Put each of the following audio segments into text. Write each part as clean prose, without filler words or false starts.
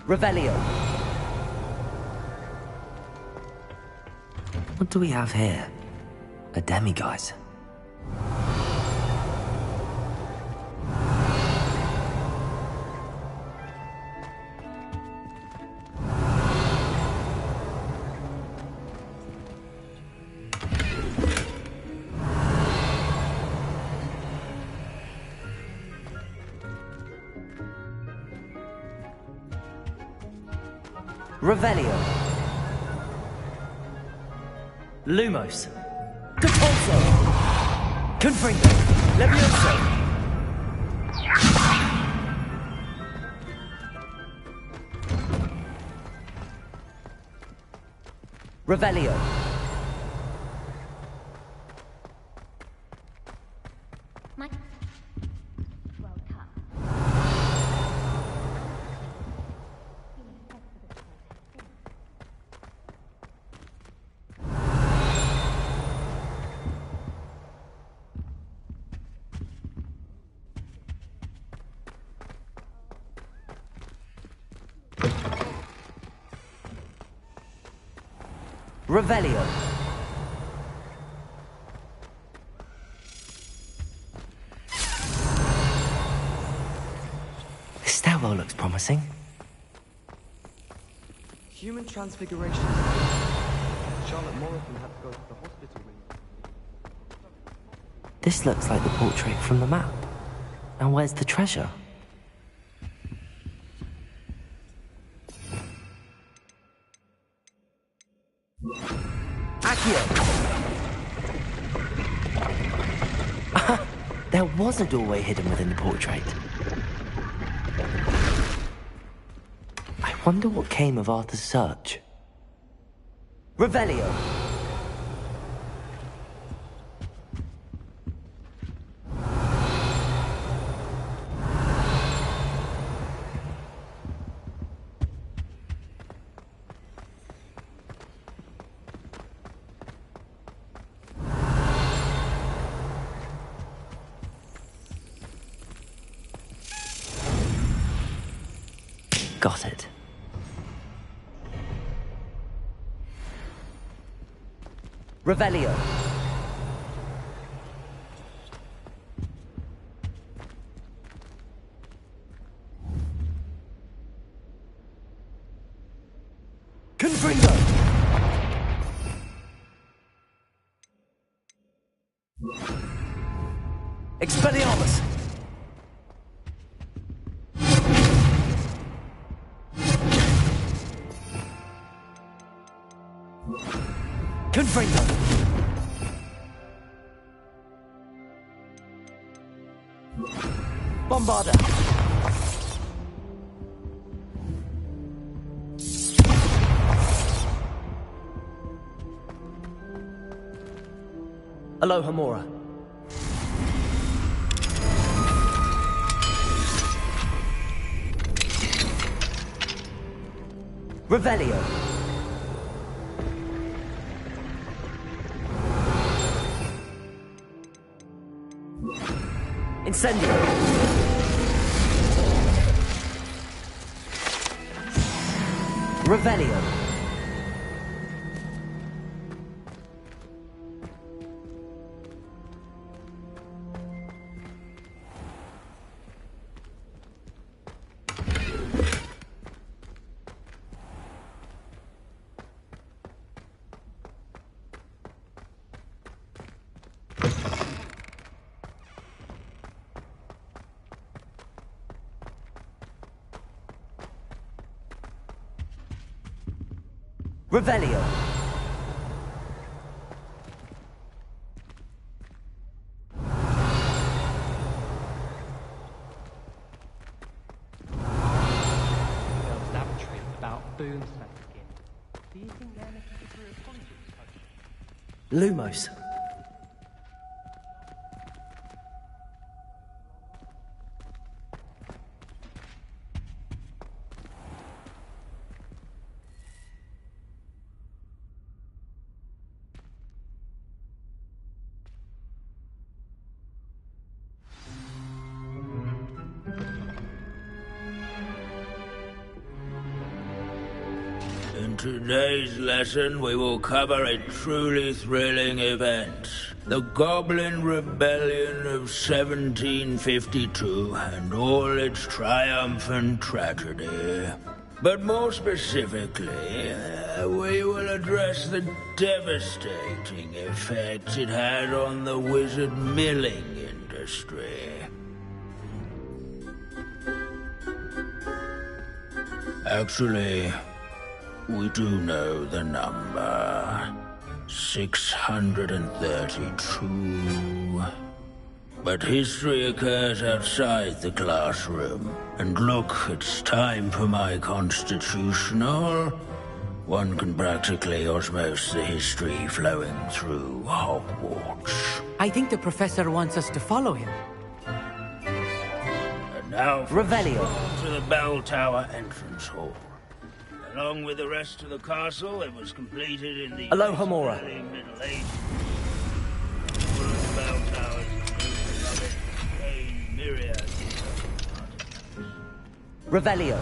Revelio. What do we have here? A demiguise. Revelio. Lumos. Depulso. Confringo. Levioso. Revelio. Revelio. This stairwell looks promising. Human transfiguration. Charlotte Morrison had to go to the hospital. This looks like the portrait from the map. And where's the treasure? There was a doorway hidden within the portrait. I wonder what came of Arthur's search. Revelio. Got it. Revelio. Confringo. Expelliarmus. Confringo. Bombarda. Alohomora. Revelio. Incendio. Revelio. Revelio. Lavatory about boom smoke again. Do you think they're looking for a politics potion? Lumos. today's lesson, we will cover a truly thrilling event. The Goblin Rebellion of 1752 and all its triumph and tragedy. But more specifically, we will address the devastating effects it had on the wizard milling industry. Actually, we do know the number. 632. But history occurs outside the classroom. And look, it's time for my constitutional. One can practically osmose the history flowing through Hogwarts. I think the professor wants us to follow him. And now Revelio. to the bell tower entrance hall. Along with the rest of the castle, it was completed in the Alohomora. early Middle Ages. All of the bell towers included above it contain myriad Revelio.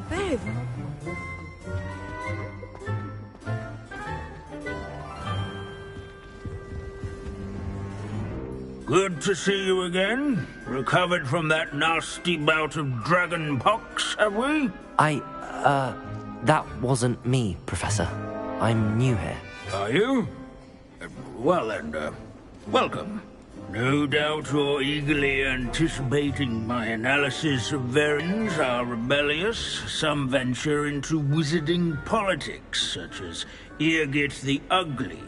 Viv! Good to see you again. Recovered from that nasty bout of dragon pox, have we? That wasn't me, Professor. I'm new here. Are you? Well then, welcome. No doubt you're eagerly anticipating my analysis of variants are rebellious. Some venture into wizarding politics, such as Eargit the Ugly.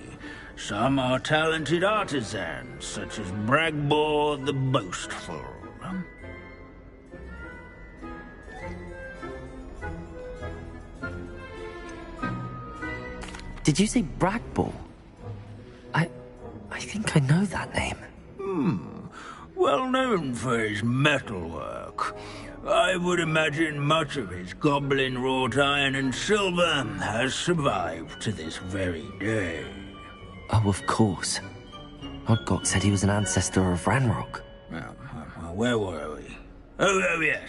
Some are talented artisans, such as Bragbor the Boastful. Did you say Bragbor? I think I know that name. Well known for his metalwork. I would imagine much of his goblin-wrought iron and silver has survived to this very day. Oh, of course. Odgok said he was an ancestor of Ranrock. Now, where were we? Oh, yes.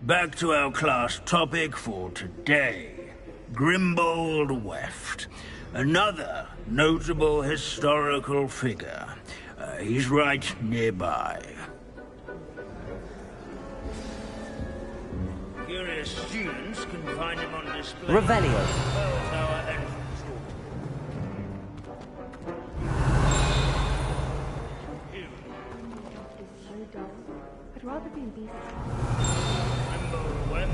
Back to our class topic for today. Grimbold Weft. Another notable historical figure. He's right nearby. Curious students can find him on display. Revelio. Bell Tower entrance hall. So dull. I'd rather be in Beast. Grimbold Weft.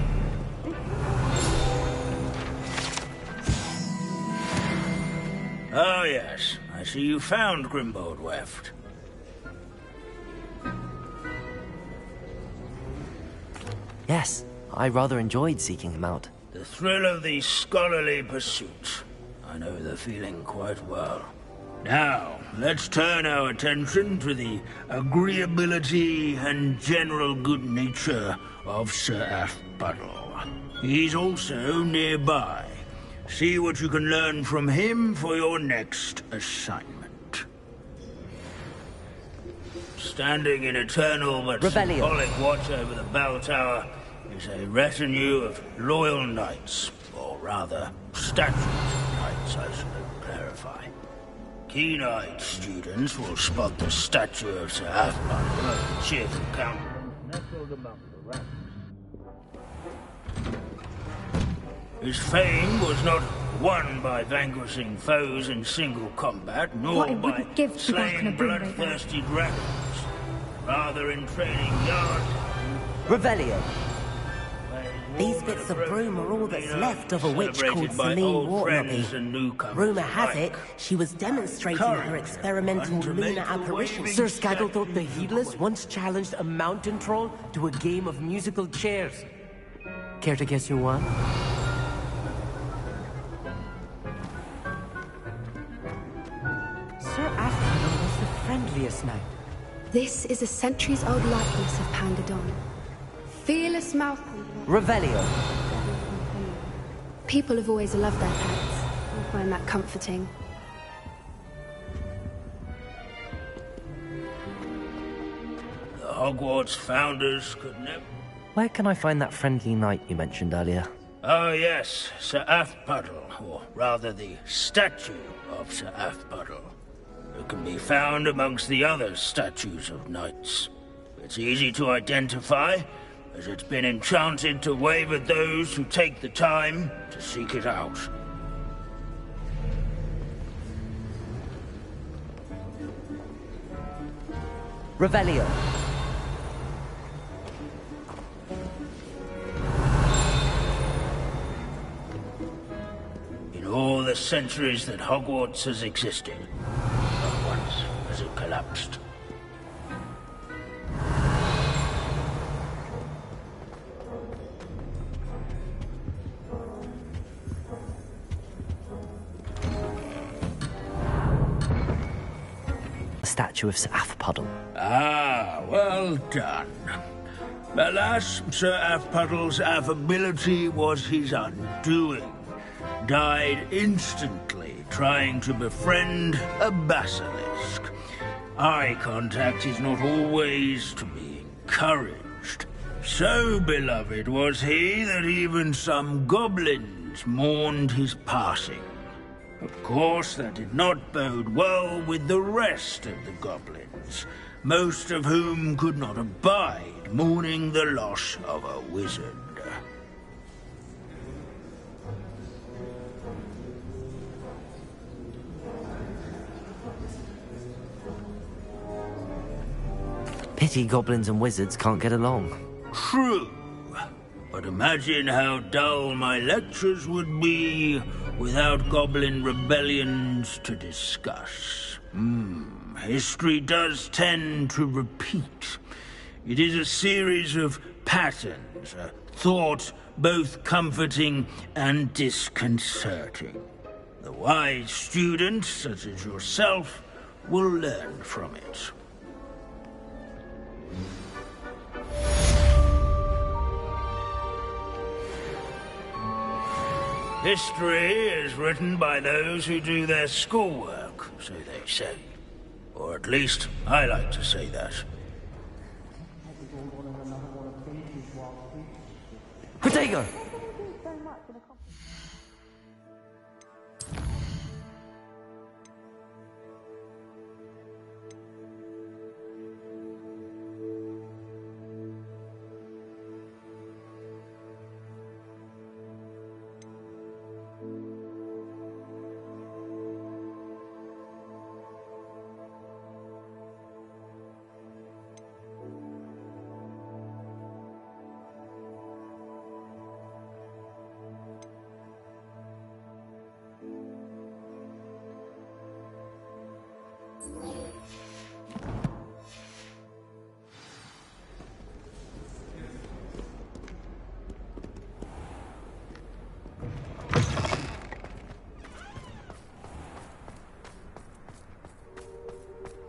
Oh, yes. I see you found Grimbold Weft. Yes, I rather enjoyed seeking him out. The thrill of the scholarly pursuit. I know the feeling quite well. Now, let's turn our attention to the agreeability and general good nature of Sir Aphbuttle. He's also nearby. See what you can learn from him for your next assignment. Standing in eternal but Revelio. symbolic watch over the bell tower is a retinue of loyal knights, or rather, statues of knights, I should clarify. Keen-eyed students will spot the statue of Sir Aphbuttle as a cheerful countenance nestled among the ranks. His fame was not won by vanquishing foes in single combat, nor What I by wouldn't give to be back in a slaying broom right now. bloodthirsty dragons. Rather in training yards. Revelio. These bits of broom are all that's left of a witch called Celine Waterloo. Rumour has it, she was demonstrating her experimental lunar apparitions. Sir Scagglethorpe the Heedless once challenged a mountain troll to a game of musical chairs. Care to guess who won? Sir Aphbuttle was the friendliest knight. This is a centuries-old likeness of Pandadon. Fearless mouthpiece. Revelio. People have always loved their pets. I find that comforting. Hogwarts founders could never... Where can I find that friendly knight you mentioned earlier? Oh yes, Sir Afpuddle, or rather the statue of Sir Afpuddle. It can be found amongst the other statues of knights. It's easy to identify, as it's been enchanted to wave at those who take the time to seek it out. Revelio. In all the centuries that Hogwarts has existed, not once has it collapsed. A statue of Sir Afpuddle. Ah, well done. Alas, Sir Afpuddle's affability was his undoing. Died instantly trying to befriend a basilisk. Eye contact is not always to be encouraged. So beloved was he that even some goblins mourned his passing. Of course, that did not bode well with the rest of the goblins, most of whom could not abide mourning the loss of a wizard. Pity goblins and wizards can't get along. True. But imagine how dull my lectures would be without goblin rebellions to discuss. History does tend to repeat. It is a series of patterns, a thought both comforting and disconcerting. The wise student, such as yourself, will learn from it. History is written by those who do their schoolwork, so they say. Or at least, I like to say that. Protego!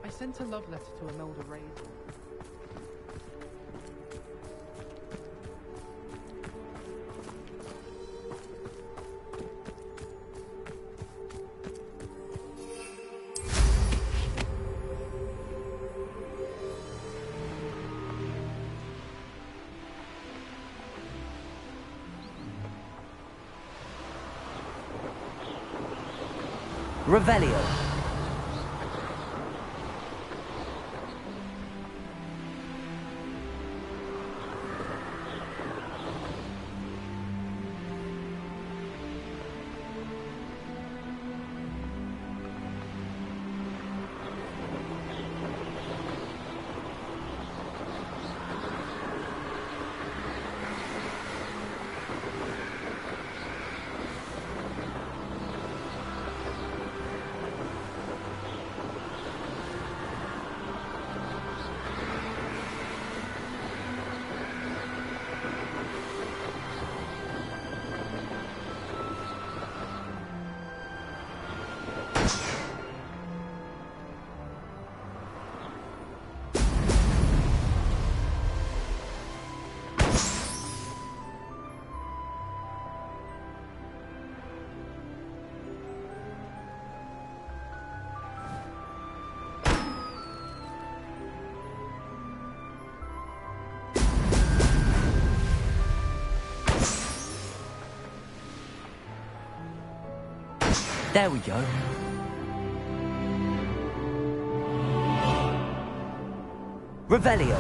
I sent a love letter to Imelda Raven. Revelio. There we go. Revelio.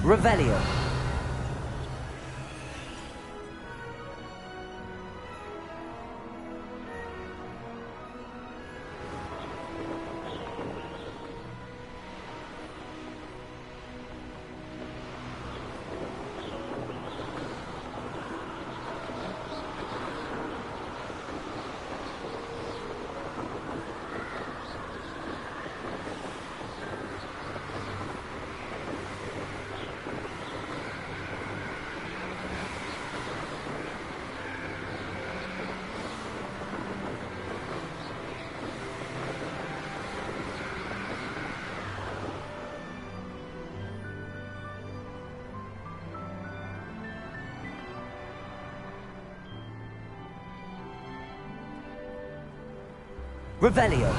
Revelio. Revelio.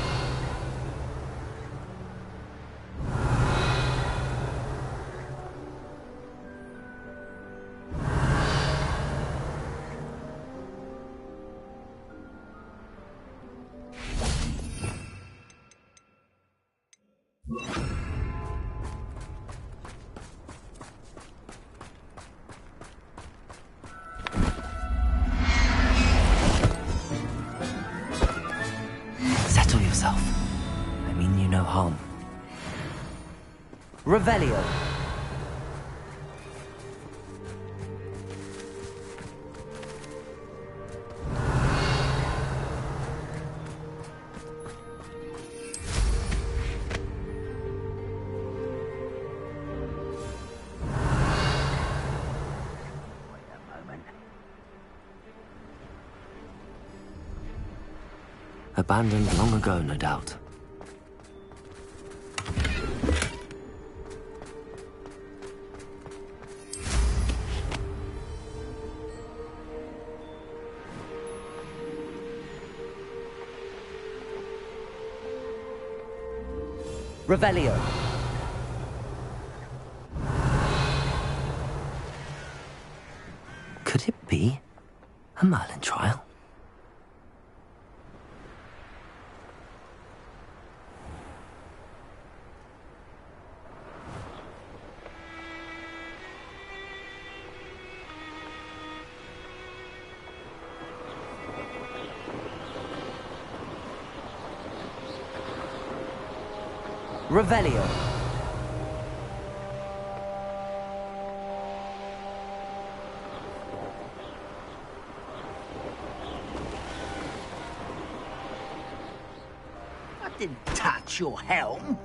Settle yourself. I mean you no harm. Revelio. Abandoned long ago, no doubt. Revelio. Could it be a Merlin trial? Revelio. I didn't touch your helm.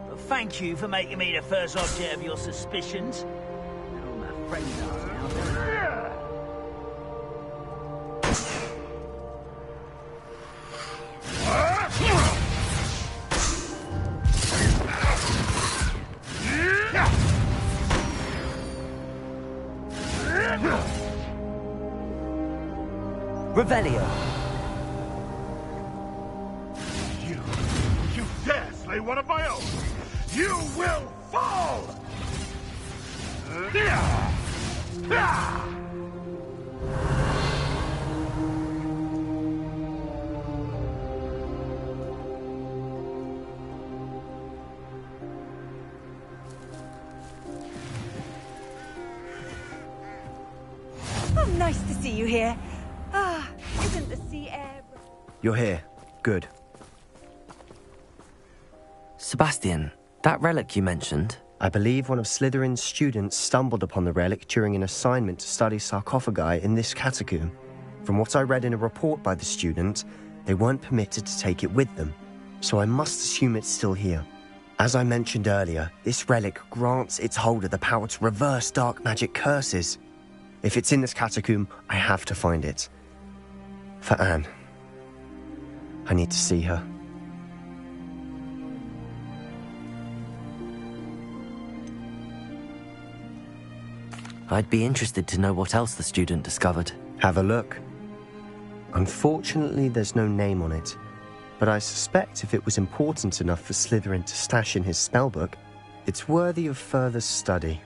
But thank you for making me the first object of your suspicions. All my friends are now. Revelio. You dare slay one of my own! You will fall! Oh, nice to see you here. Ah, isn't the sea air... You're here. Good. Sebastian, that relic you mentioned. I believe one of Slytherin's students stumbled upon the relic during an assignment to study sarcophagi in this catacomb. From what I read in a report by the student, they weren't permitted to take it with them, so I must assume it's still here. As I mentioned earlier, this relic grants its holder the power to reverse dark magic curses. If it's in this catacomb, I have to find it. For Anne. I need to see her. I'd be interested to know what else the student discovered. Have a look. Unfortunately, there's no name on it, but I suspect if it was important enough for Slytherin to stash in his spellbook, it's worthy of further study.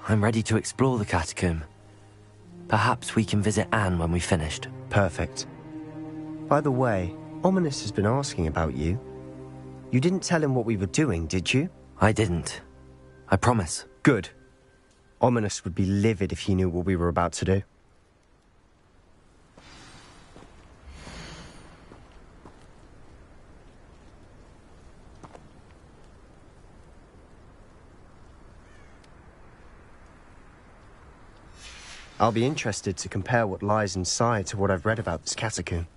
I'm ready to explore the catacomb. Perhaps we can visit Anne when we've finished. Perfect. By the way, Ominous has been asking about you. You didn't tell him what we were doing, did you? I didn't. I promise. Good. Ominous would be livid if he knew what we were about to do. I'll be interested to compare what lies inside to what I've read about this catacomb.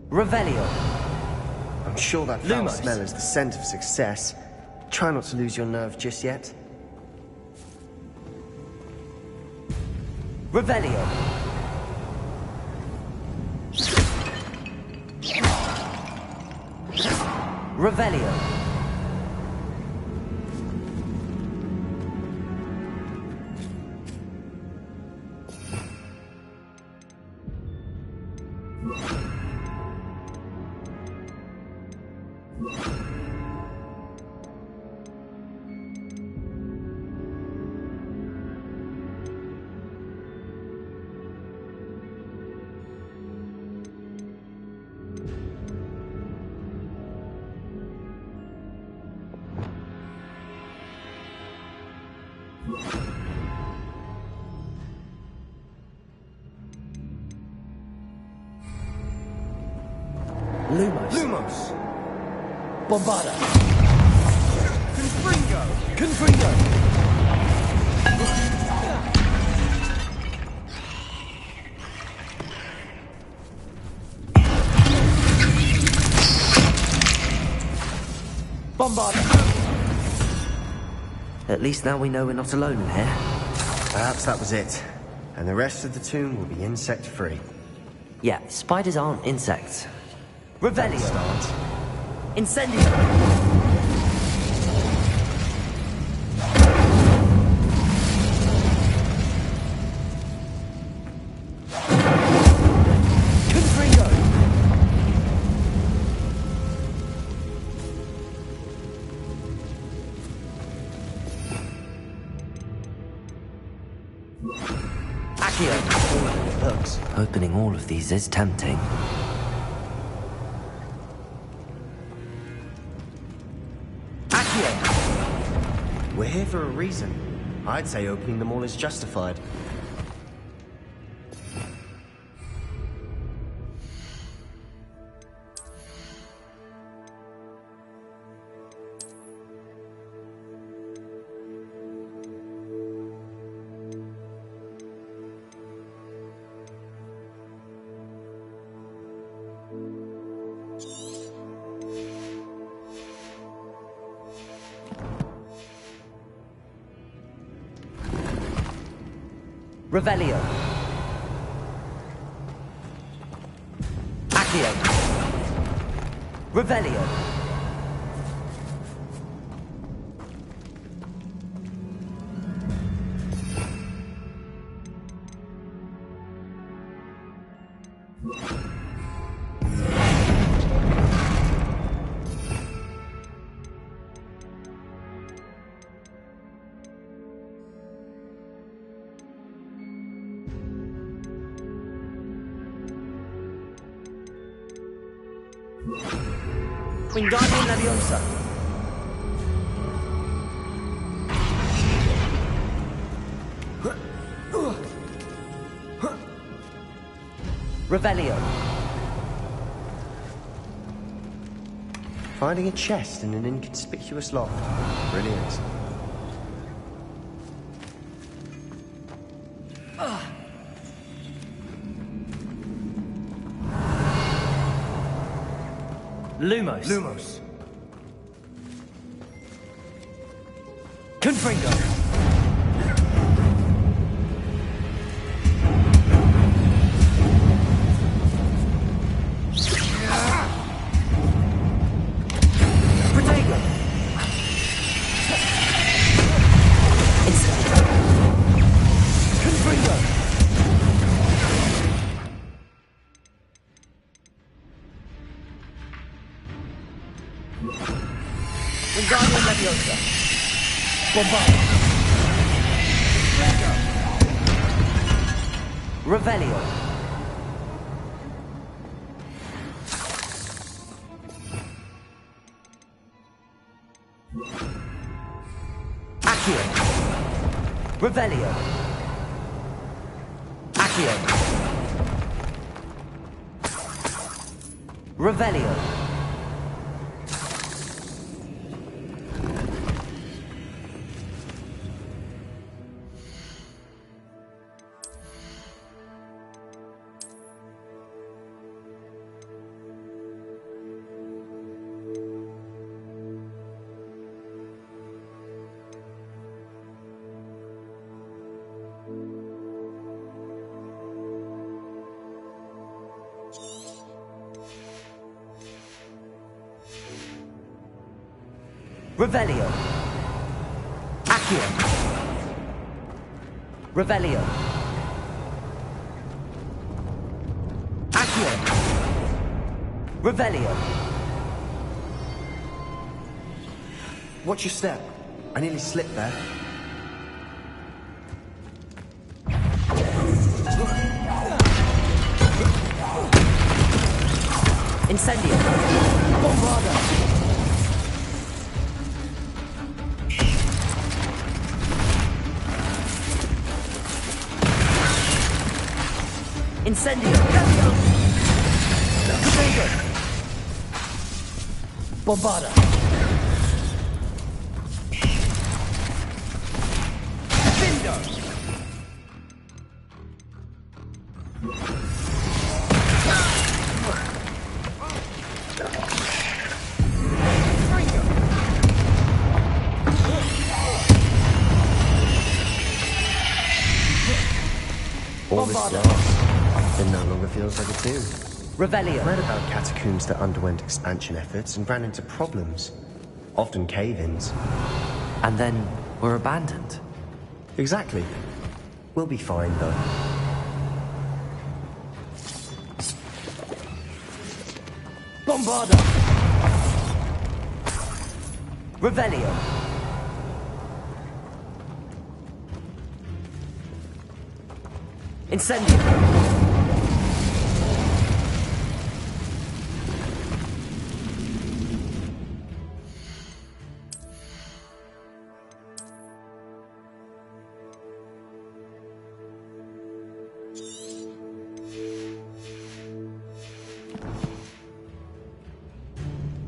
Revelio. I'm sure that foul Lumos. smell is the scent of success. Try not to lose your nerve just yet. Revelio. Revelio. Lumos. Lumos! Bombarda. Confringo! Confringo. Bombarda. At least now we know we're not alone in here. Perhaps that was it. And the rest of the tomb will be insect-free. Yeah, spiders aren't insects. Revelio. Start. Incendio. Confringo. Accio. Looks. Opening all of these is tempting. We're here for a reason. I'd say opening them all is justified. Revelio. Accio. Revelio. Wingardium Leviosa. Revelio. Finding a chest in an inconspicuous loft. Brilliant. Lumos. Lumos. Confringo. Protego. Confringo. Wingardium Leviosa. Bombard. Revelio. Accio. Revelio. Accio. Revelio. Revelio. Accio. Revelio. Accio. Revelio. Watch your step. I nearly slipped there. Incendio. Bombarda. Incendio. Confringo. Bombarda. Findo. All this lost. It no longer feels like a tomb. Revelio. I read about catacombs that underwent expansion efforts and ran into problems. Often cave-ins. And then were abandoned. Exactly. We'll be fine, though. Bombarda. Revelio. Incendio.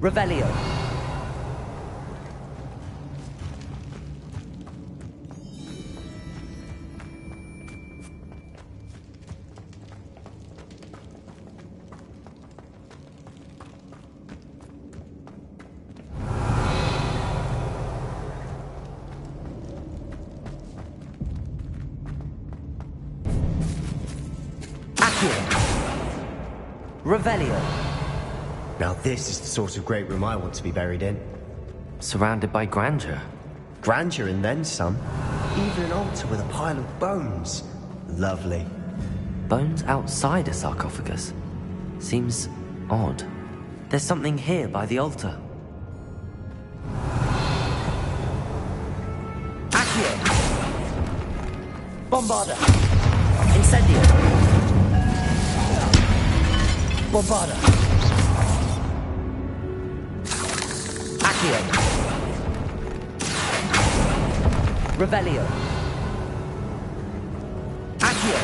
Revelio. Accio. Revelio. Now this is the sort of great room I want to be buried in. Surrounded by grandeur. Grandeur and then some. Even an altar with a pile of bones. Lovely. Bones outside a sarcophagus. Seems odd. There's something here by the altar. Accio. Bombarda. Incendio. Bombarda. Accio. Revelio. Accio.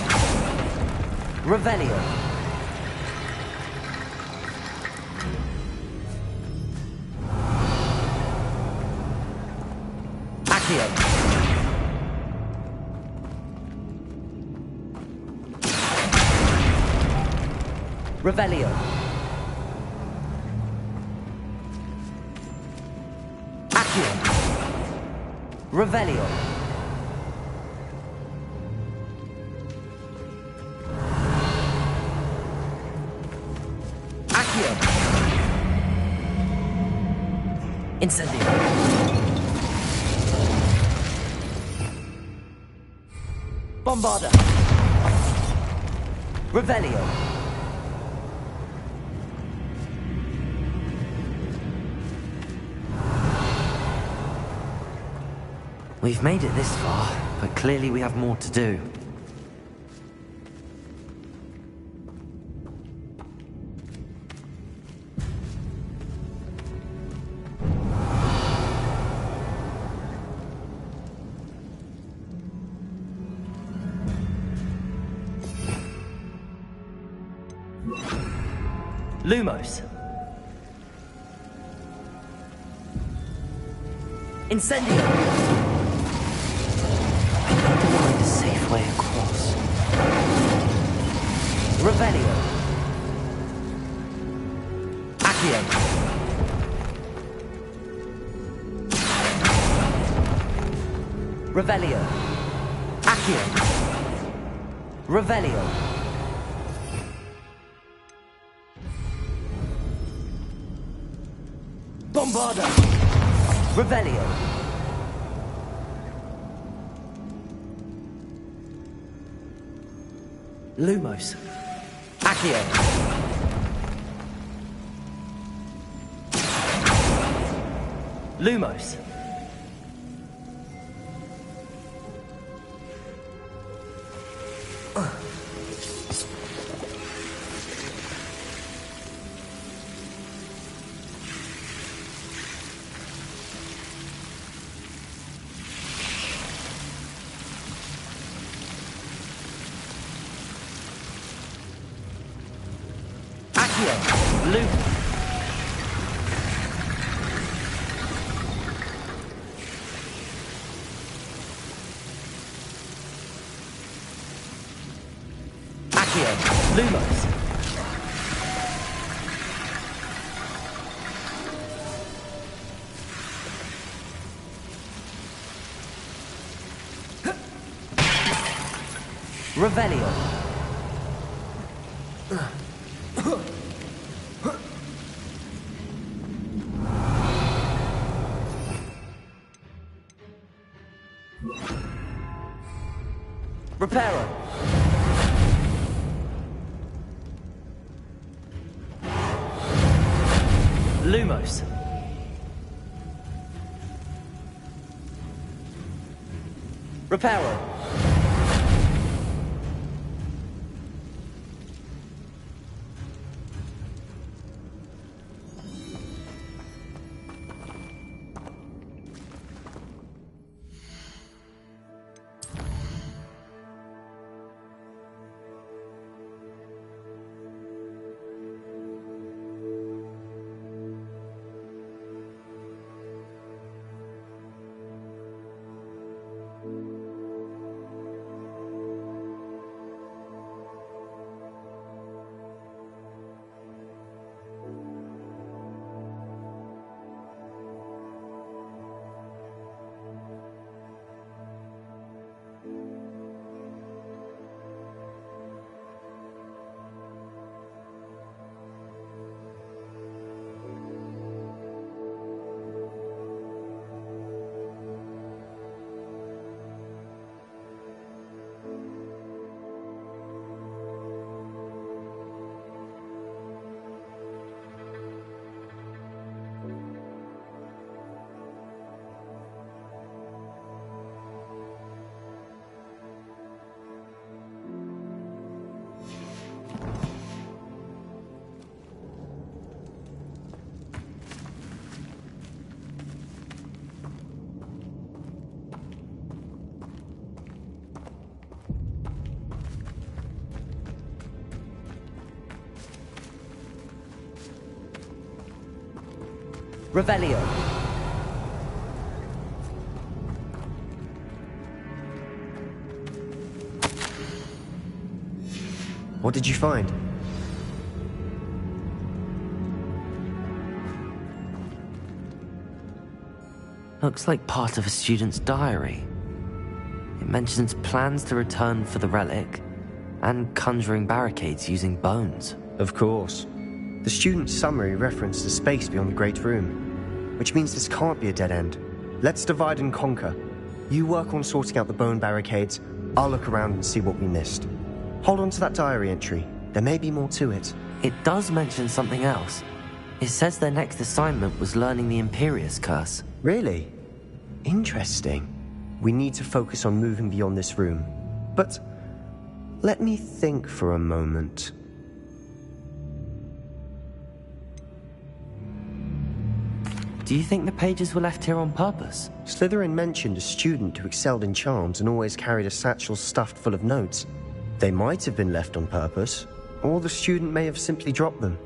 Revelio. Accio. Revelio. Accio. Revelio. Accio. Incendio. Bombarda. Revelio. We've made it this far, but clearly we have more to do. Lumos. Incendio. Find a safe way across. Revelio. Accio. Revelio. Accio. Revelio. Bombarda! Revelio! Lumos! Accio! Lumos! Luke. Accio. Lumos. Revelio. Reparo. Lumos. Reparo. Revelio. What did you find? Looks like part of a student's diary. It mentions plans to return for the relic and conjuring barricades using bones. Of course. The student's summary referenced a space beyond the Great Room, which means this can't be a dead end. Let's divide and conquer. You work on sorting out the bone barricades, I'll look around and see what we missed. Hold on to that diary entry. There may be more to it. It does mention something else. It says their next assignment was learning the Imperius Curse. Really? Interesting. We need to focus on moving beyond this room. But let me think for a moment. Do you think the pages were left here on purpose? Slytherin mentioned a student who excelled in charms and always carried a satchel stuffed full of notes. They might have been left on purpose, or the student may have simply dropped them.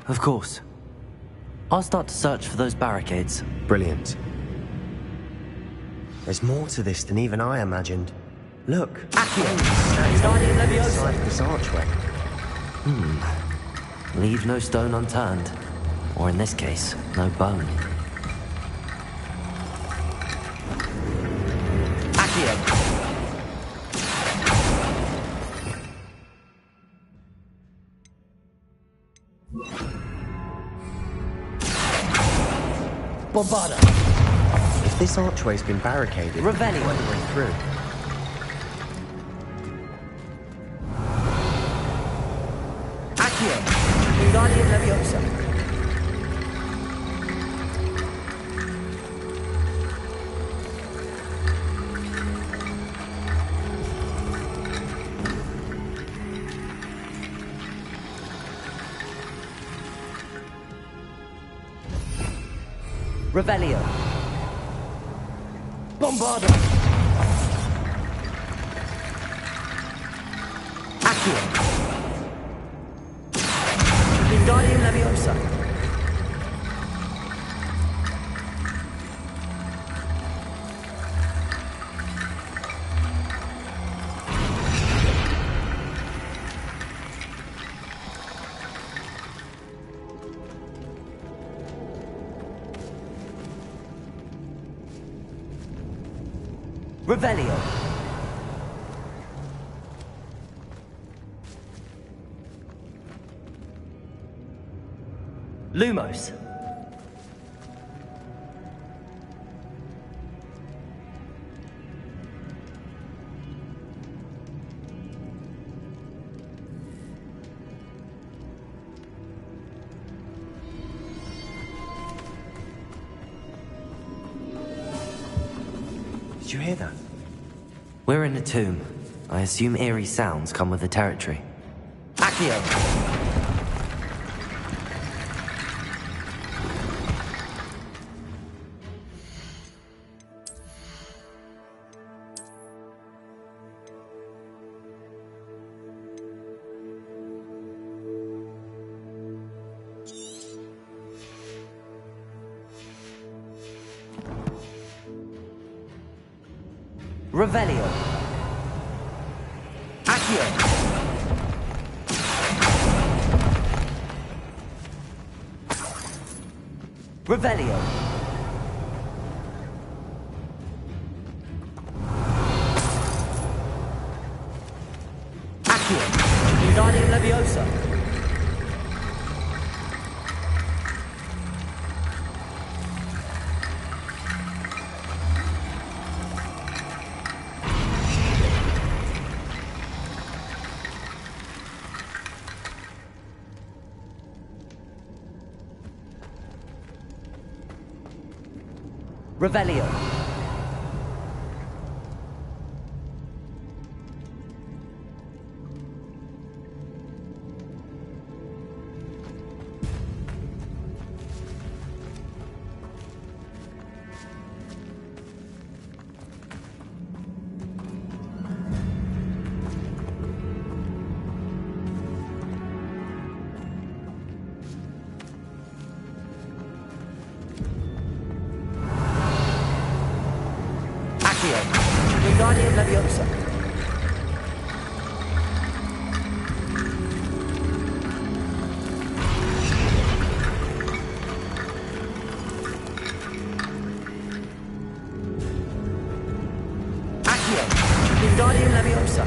Of course. I'll start to search for those barricades. Brilliant. There's more to this than even I imagined. Look. Inside this archway. Leave no stone unturned. Or in this case, no bone. Accio! Bombarda! If this archway's been barricaded, Revelio! Find a way through. Accio! Wingardium Leviosa! Revelio! Bombarda! Accio! Wingardium Leviosa! Revelio! Lumos! Did you hear that? We're in a tomb. I assume eerie sounds come with the territory. Accio! Revelio! Accio! Revelio! Accio! Wingardium Leviosa! Revelio! Wingardium Leviosa. Accio. Wingardium Leviosa.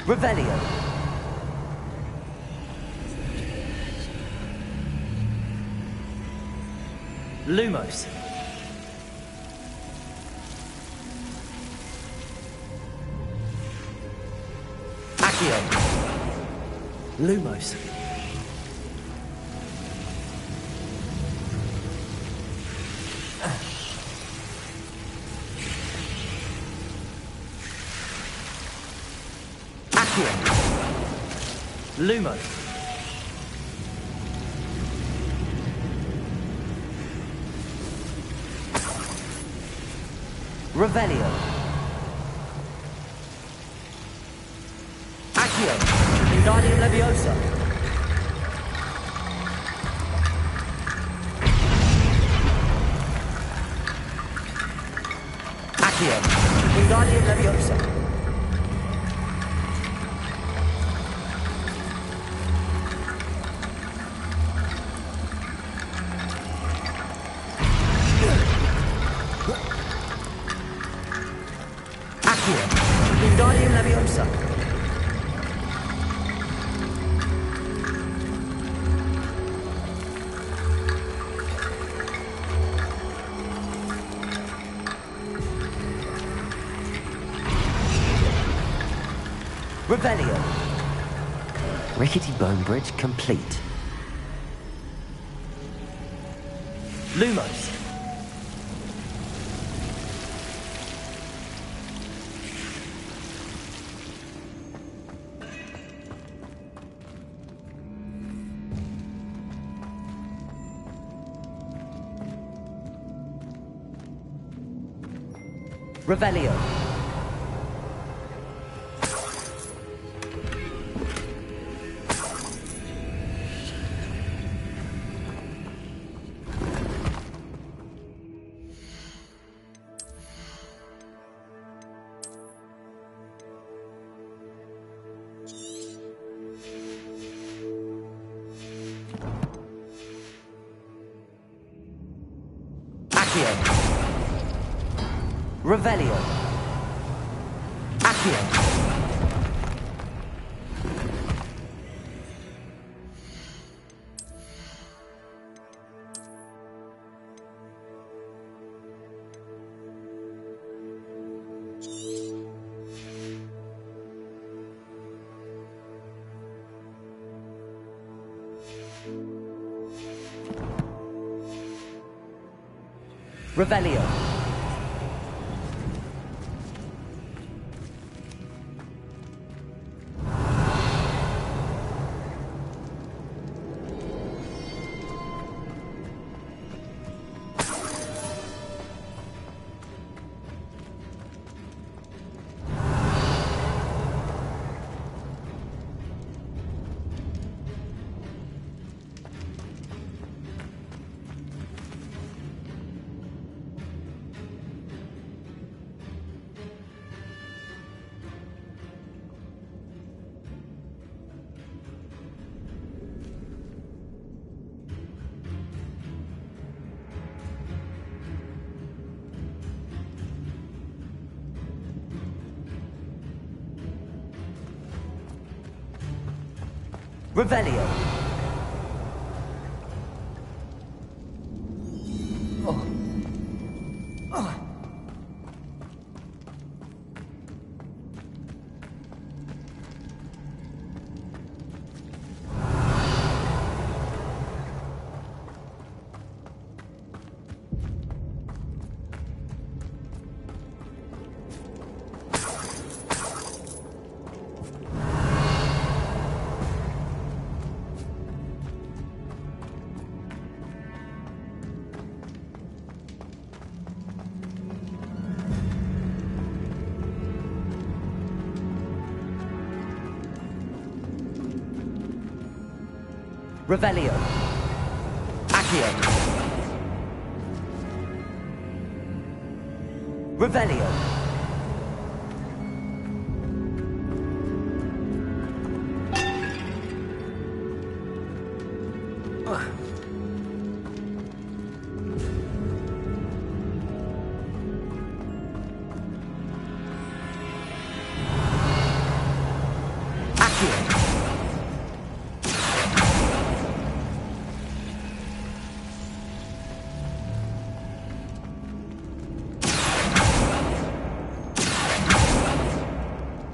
Revelio. Lumos. Accio. Lumos. Lumo. Revelio. Accio. Wingardium Leviosa. Accio. Wingardium Leviosa. Wingardium Leviosa. Revelio. Rickety bone bridge complete. Lumos. Revelio. Accio. Revelio. Accio. Revelio. Revelio. Revelio. Accio. Revelio.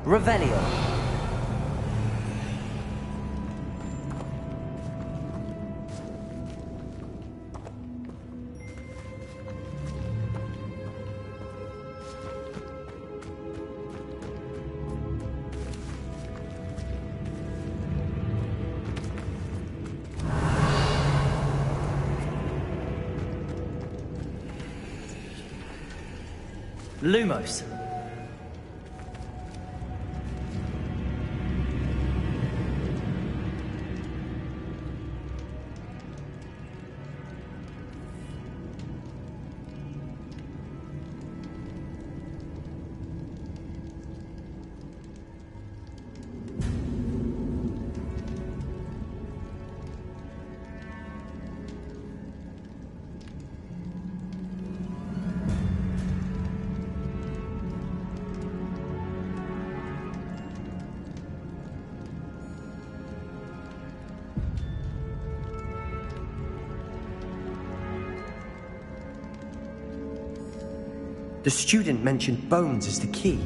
Revelio. Lumos. The student mentioned bones as the key.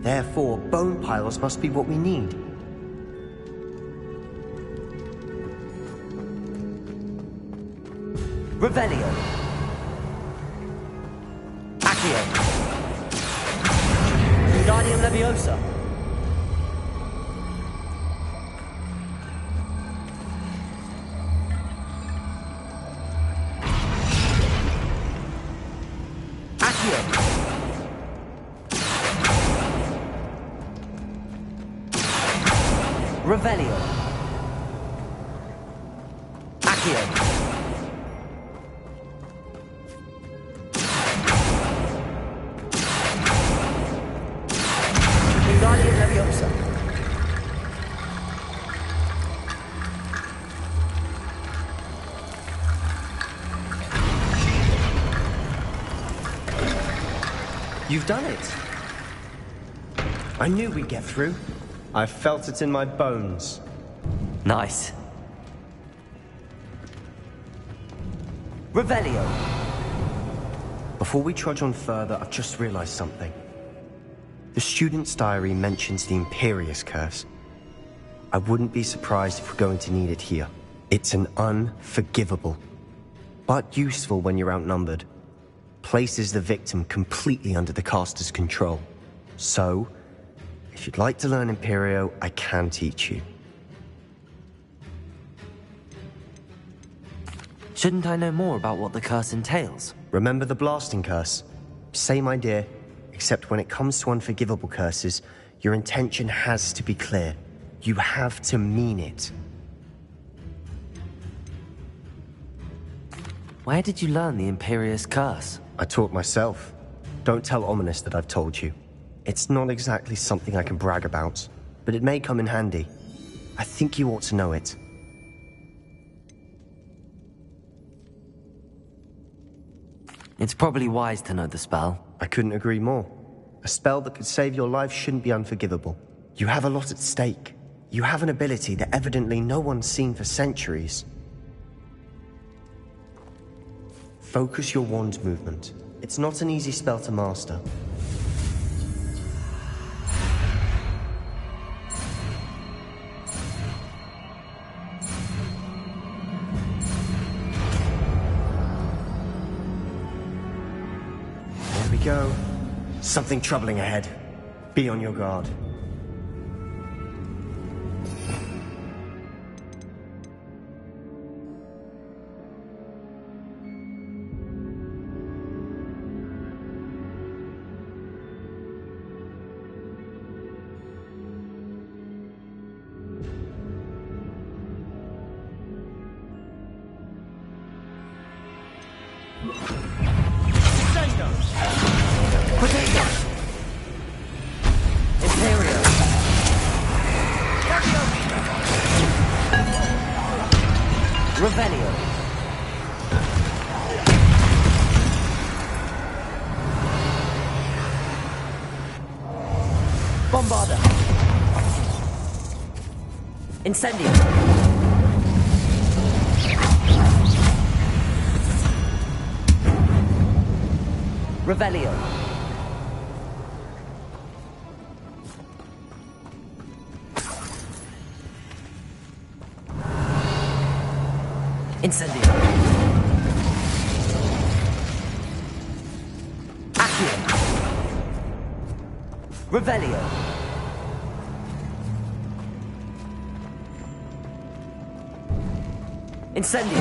Therefore, bone piles must be what we need. Revelio. Accio. Wingardium Leviosa. Revelio. Accio. Wingardium Leviosa. You've done it. I knew we'd get through. I felt it in my bones. Nice. Revelio. Before we trudge on further, I've just realized something. The student's diary mentions the Imperious Curse. I wouldn't be surprised if we're going to need it here. It's an unforgivable, but useful when you're outnumbered. Places the victim completely under the caster's control. So, if you'd like to learn Imperio, I can teach you. Shouldn't I know more about what the curse entails? Remember the blasting curse? Same idea, except when it comes to unforgivable curses, your intention has to be clear. You have to mean it. Where did you learn the Imperious Curse? I taught myself. Don't tell Ominous that I've told you. It's not exactly something I can brag about, but it may come in handy. I think you ought to know it. It's probably wise to know the spell. I couldn't agree more. A spell that could save your life shouldn't be unforgivable. You have a lot at stake. You have an ability that evidently no one's seen for centuries. Focus your wand movement. It's not an easy spell to master. There we go. Something troubling ahead. Be on your guard. Potato! Imperial! Revelio! Bombarda! Incendio! Revelio! Incendio! Accio! Revelio! Incendio!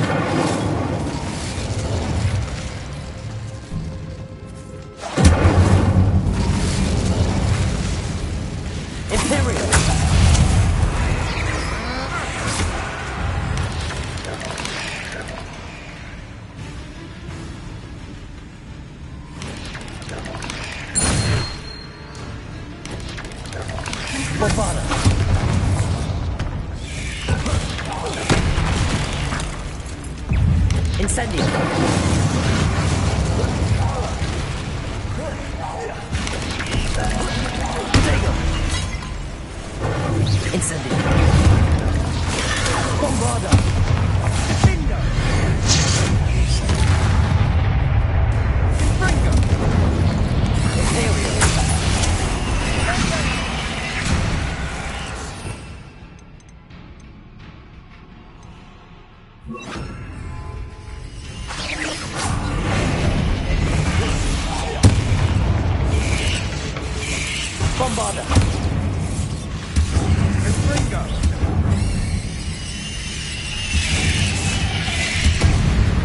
Imperial! Bombarda! Incendio! Incendio! Bombarda! Defendo! Springo! Imperial! Bombarda! Springo!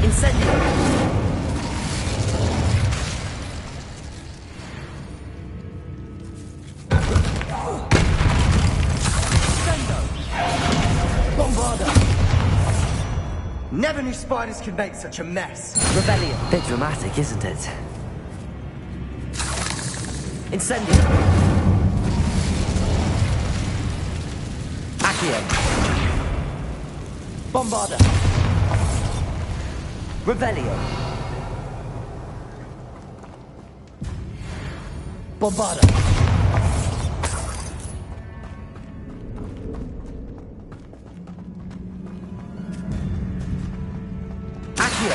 Incendio! Bombarda! Never knew spiders could make such a mess. Rebellion! Bit dramatic, isn't it? Incendio! Accio! Bombarda! Revelio! Bombarda! Accio!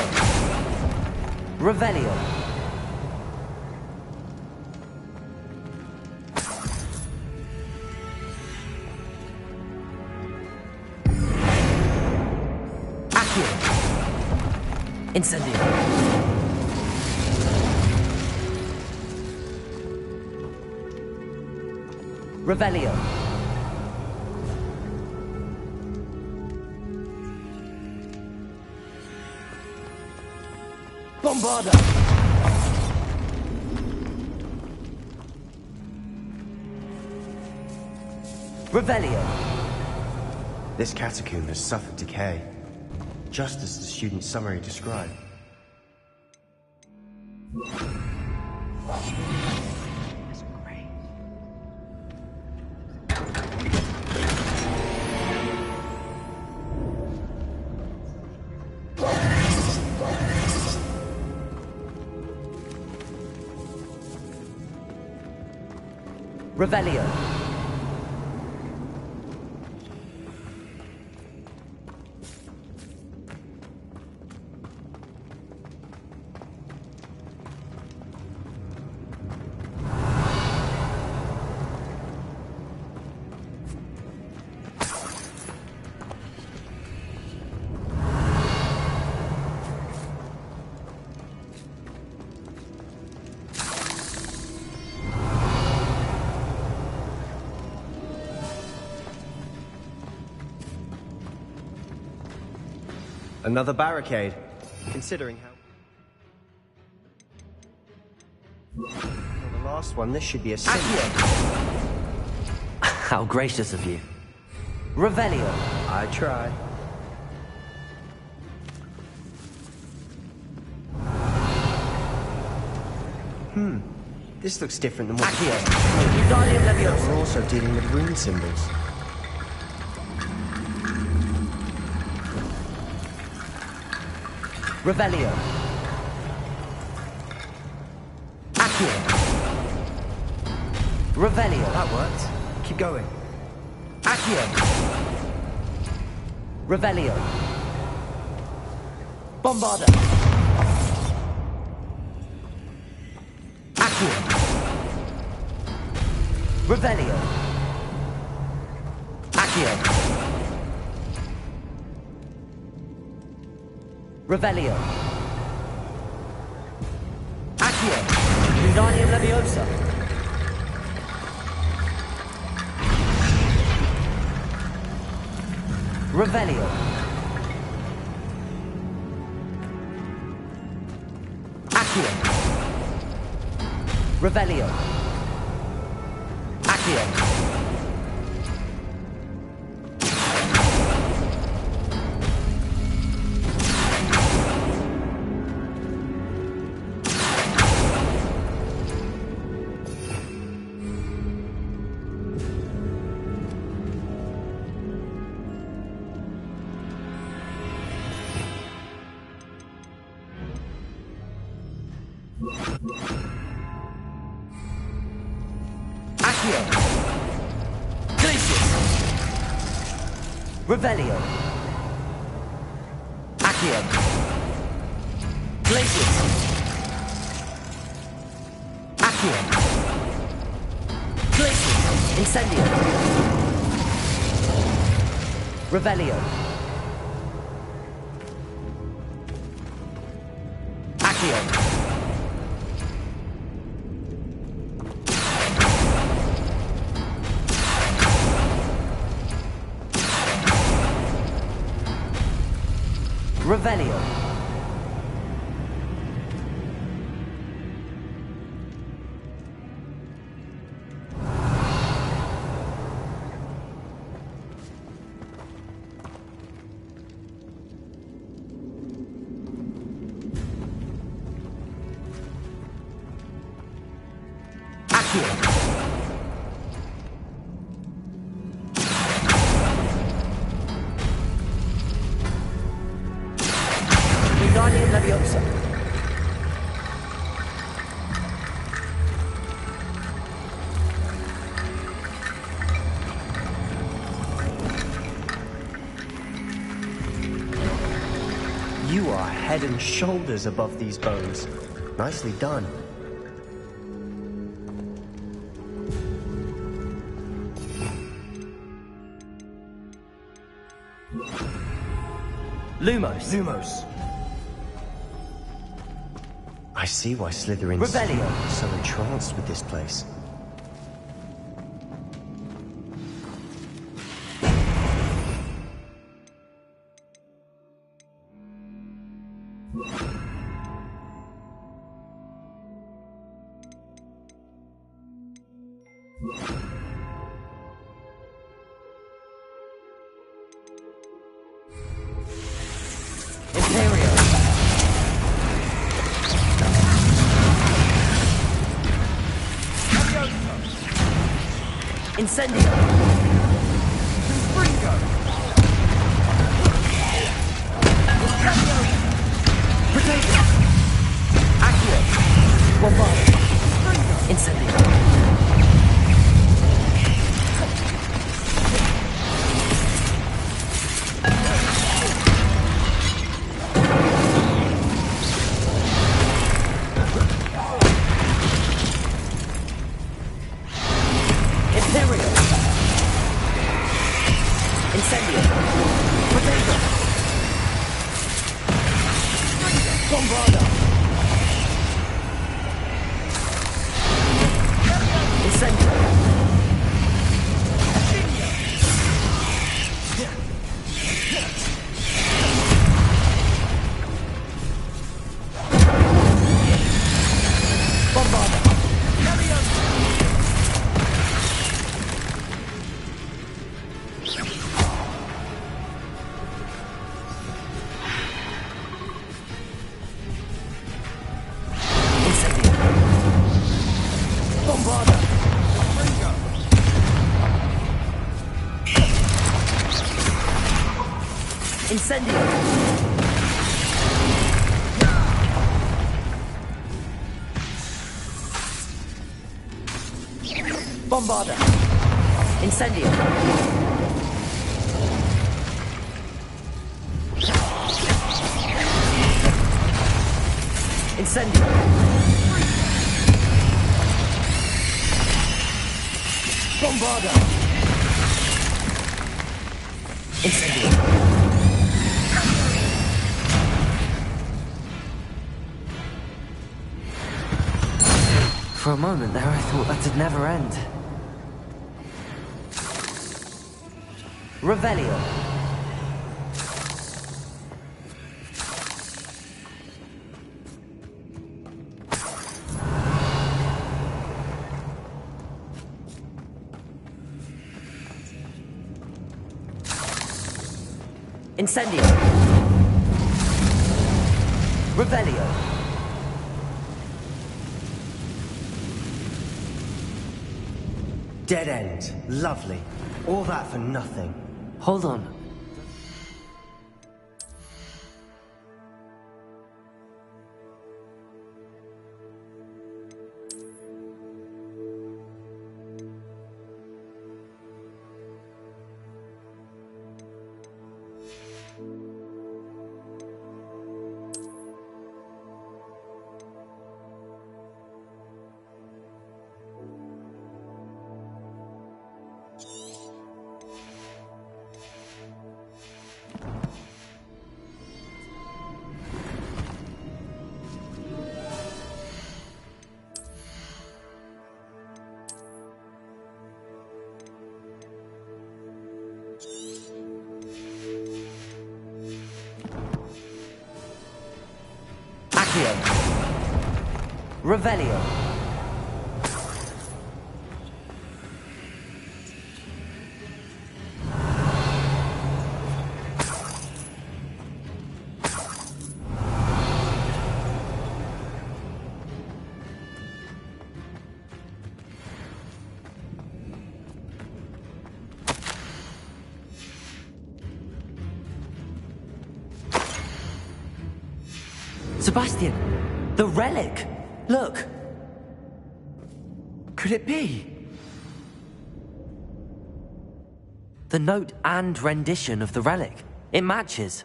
Revelio! Incendio! Revelio! Bombarda! Revelio! This catacomb has suffered decay, just as the student's summary described. Revelio! Another barricade, considering how... For the last one, this should be a How gracious of you. Revelio! I try. This looks different than what Accio. Wingardium Leviosa. we're also dealing with rune symbols. Revelio. Accio. Revelio. That worked. Keep going. Accio. Revelio. Bombarda. Accio. Revelio. Accio. Revelio. Accio. Wingardium Leviosa. Revelio. Accio. Revelio. Accio. Accio. Glacius. Revelio. Accio. Glacius. Accio. Glacius. Incendio. Revelio. Accio. Revelio. Accio. Wingardium Leviosa. You are head and shoulders above these bones. Nicely done. Lumos. Lumos. I see why Slytherin's Revelio. so entranced with this place. Imperio. Incendio. Protego. Accio. Bombarda. Incendio. Imperio. Incendio! Bombarda! Incendio! Incendio! Bombarda! Incendio! For a moment there, I thought that'd never end. Revelio. Incendio. Revelio. Dead end. Lovely. All that for nothing. Hold on. Revelio. Sebastian! The relic! Look! Could it be? The note and rendition of the relic. It matches.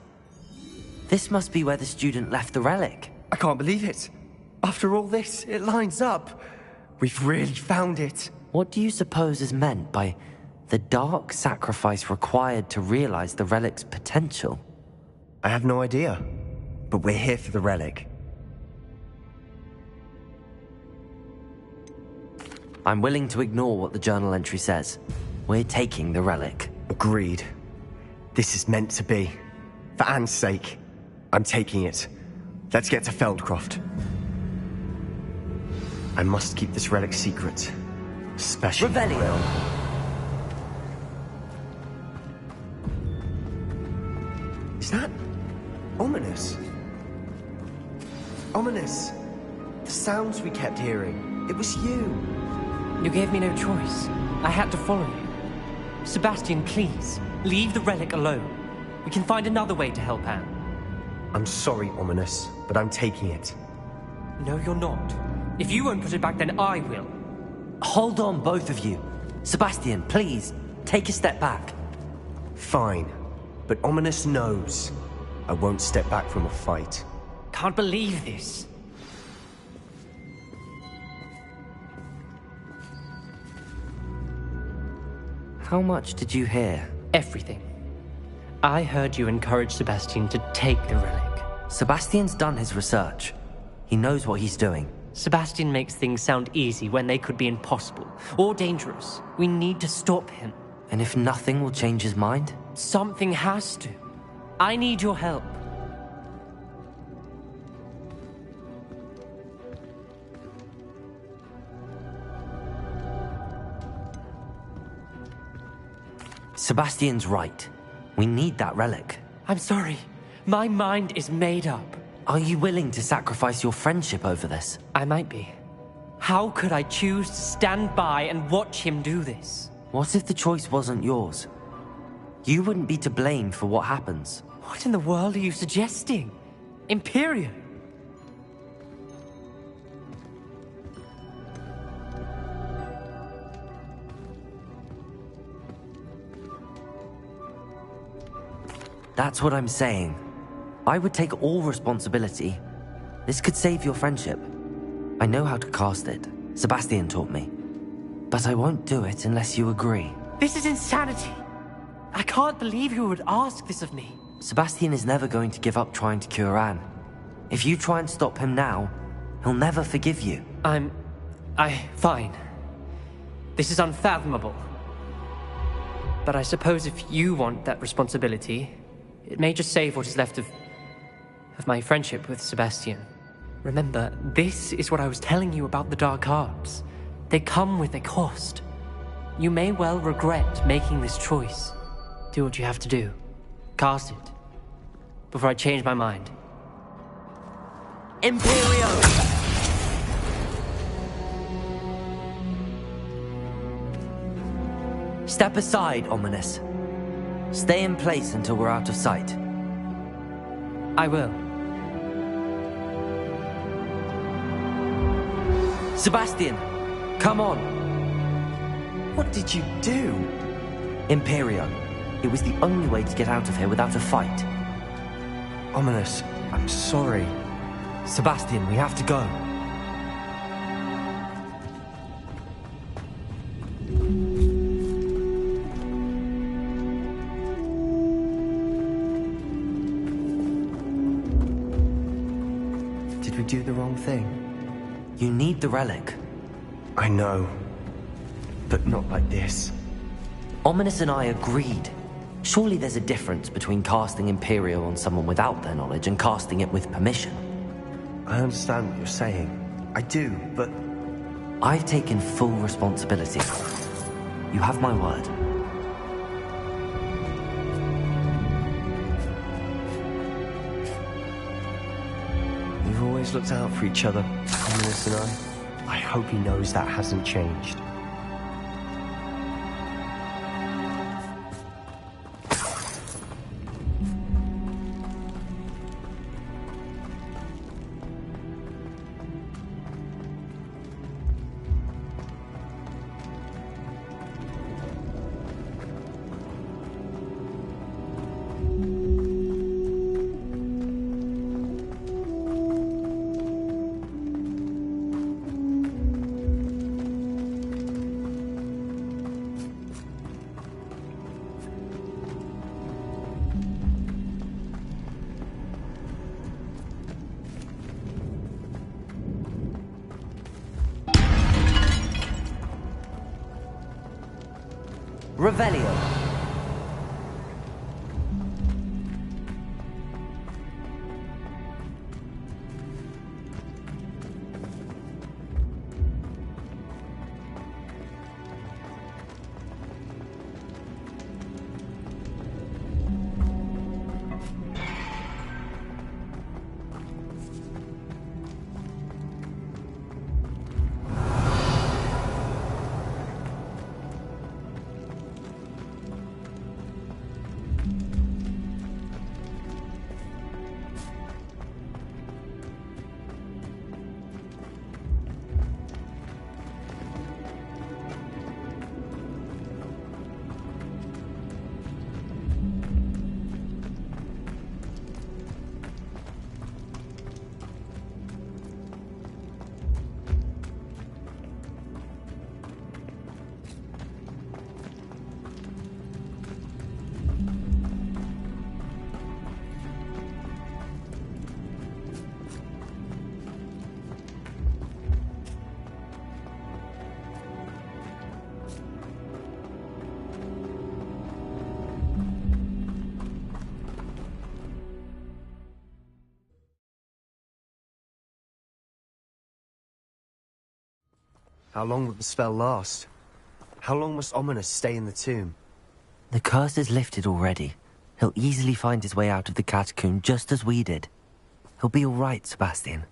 This must be where the student left the relic. I can't believe it. After all this, it lines up. We've really found it. What do you suppose is meant by the dark sacrifice required to realize the relic's potential? I have no idea. But we're here for the relic. I'm willing to ignore what the journal entry says. We're taking the relic. Agreed. This is meant to be. For Anne's sake, I'm taking it. Let's get to Feldcroft. I must keep this relic secret. Especially... Revelio. Is that... ominous? Ominous. The sounds we kept hearing. It was you. You gave me no choice. I had to follow you. Sebastian, please, leave the relic alone. We can find another way to help Anne. I'm sorry, Ominous, but I'm taking it. No, you're not. If you won't put it back, then I will. Hold on, both of you. Sebastian, please, take a step back. Fine, but Ominous knows I won't step back from a fight. Can't believe this. How much did you hear? Everything. I heard you encourage Sebastian to take the relic. Sebastian's done his research. He knows what he's doing. Sebastian makes things sound easy when they could be impossible or dangerous. We need to stop him. And if nothing will change his mind? Something has to. I need your help. Sebastian's right. We need that relic. I'm sorry. My mind is made up. Are you willing to sacrifice your friendship over this? I might be. How could I choose to stand by and watch him do this? What if the choice wasn't yours? You wouldn't be to blame for what happens. What in the world are you suggesting? Imperium? That's what I'm saying. I would take all responsibility. This could save your friendship. I know how to cast it. Sebastian taught me. But I won't do it unless you agree. This is insanity. I can't believe you would ask this of me. Sebastian is never going to give up trying to cure Anne. If you try and stop him now, he'll never forgive you. Fine. This is unfathomable. But I suppose if you want that responsibility, it may just save what is left of my friendship with Sebastian. Remember, this is what I was telling you about the dark arts. They come with a cost. You may well regret making this choice. Do what you have to do. Cast it. Before I change my mind. Imperio! Step aside, Ominous. Stay in place until we're out of sight. I will. Sebastian, come on. What did you do? Imperio. It was the only way to get out of here without a fight. Ominous, I'm sorry. Sebastian, we have to go. Did we do the wrong thing? You need the relic. I know. But not like this. Ominous and I agreed. Surely there's a difference between casting Imperio on someone without their knowledge and casting it with permission. I understand what you're saying. I do, but... I've taken full responsibility. You have my word. We've always looked out for each other, Ominous and I. I hope he knows that hasn't changed. Revelio. How long will the spell last? How long must Ominous stay in the tomb? The curse is lifted already. He'll easily find his way out of the catacomb just as we did. He'll be all right, Sebastian.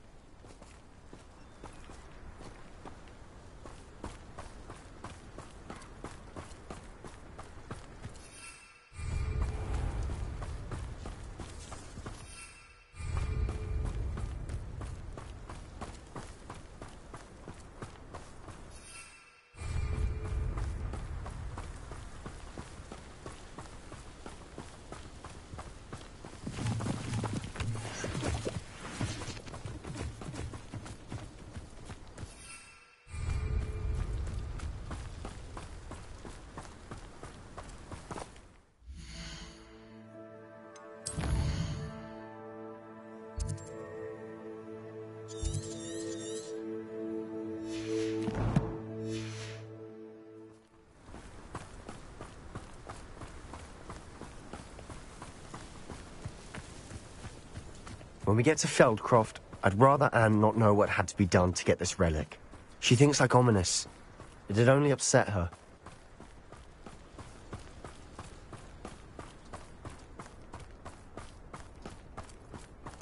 When we get to Feldcroft, I'd rather Anne not know what had to be done to get this relic. She thinks like ominous. It'd only upset her.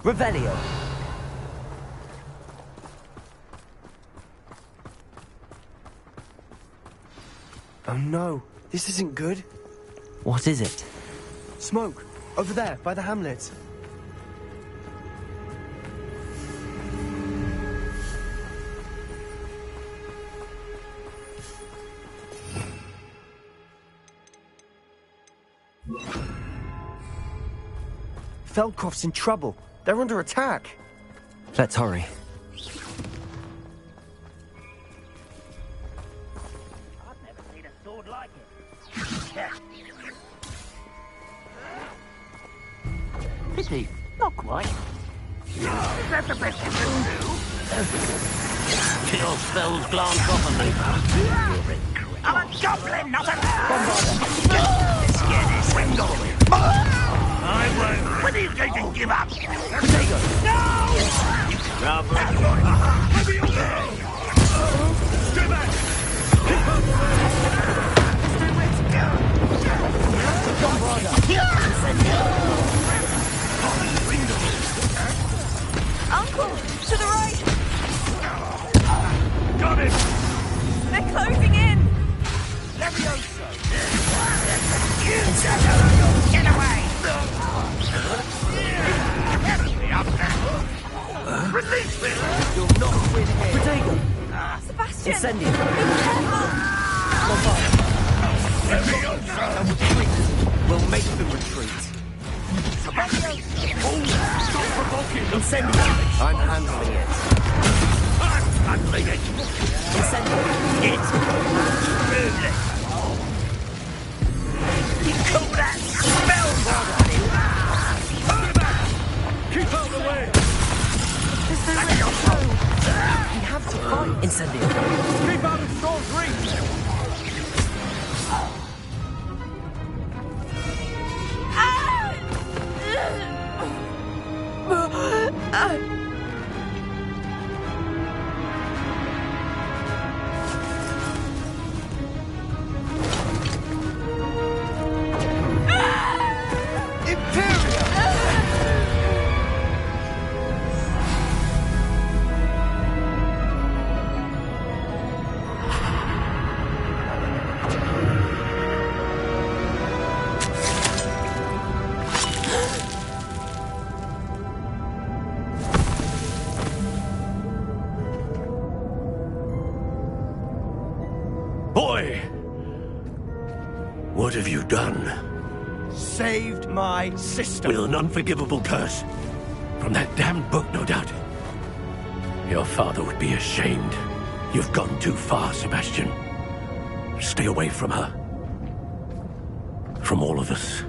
Revelio. Oh no, this isn't good. What is it? Smoke! Over there, by the hamlet. Feldcroft's in trouble. They're under attack. Let's hurry. I've never seen a sword like it. Pity, not quite. Is that the best you can do? Kill spells glance off of me. I'm a goblin, not a Let's get this window. I won't. When are you going to give up? Potato! No! You can rather enjoy it. Stay back! Uncle, to the right! Got it! They're closing in! Levioso! You get away! Release me! You'll not win here. Potato! Sebastian! Incendio! Levioso! We'll make them retreat. Stop provoking! Incendio! I'm handling it. I'm handling it! Incendio! It's rudely! You call that spell? Keep out of the way! We have to fight. Incendio! Keep out of Storm's reach! Boy! What have you done? Saved my sister. With an unforgivable curse. From that damned book, no doubt. Your father would be ashamed. You've gone too far, Sebastian. Stay away from her. From all of us.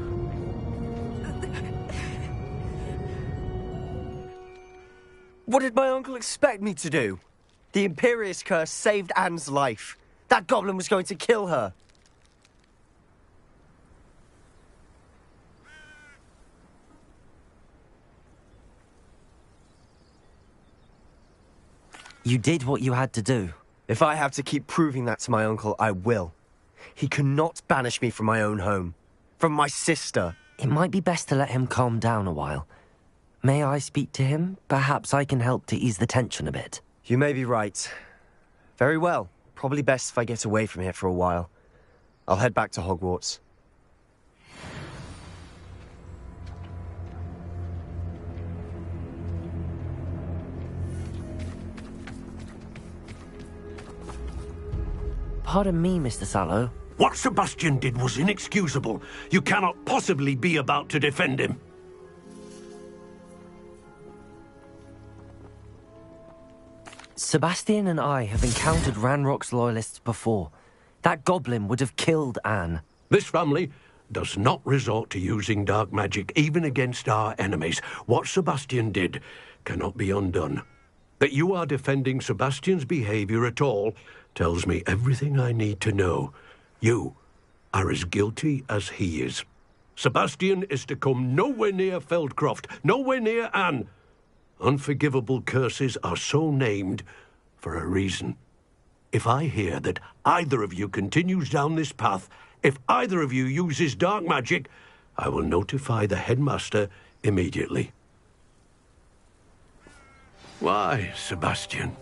What did my uncle expect me to do? The Imperious curse saved Anne's life. That goblin was going to kill her. You did what you had to do. If I have to keep proving that to my uncle, I will. He cannot banish me from my own home. From my sister. It might be best to let him calm down a while. May I speak to him? Perhaps I can help to ease the tension a bit. You may be right. Very well. Probably best if I get away from here for a while. I'll head back to Hogwarts. Pardon me, Mr. Sallow. What Sebastian did was inexcusable. You cannot possibly be about to defend him. Sebastian and I have encountered Ranrock's loyalists before. That goblin would have killed Anne. This family does not resort to using dark magic, even against our enemies. What Sebastian did cannot be undone. That you are defending Sebastian's behavior at all tells me everything I need to know. You are as guilty as he is. Sebastian is to come nowhere near Feldcroft, nowhere near Anne. Unforgivable curses are so named for a reason. If I hear that either of you continues down this path, if either of you uses dark magic, I will notify the headmaster immediately. Why, Sebastian?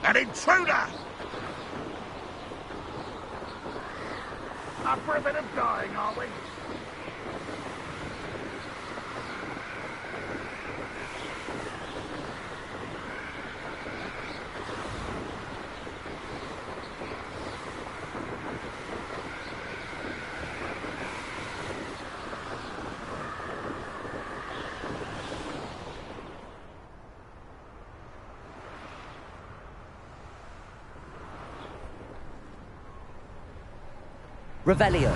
An intruder! Up for a bit of dying, are we? Revelio.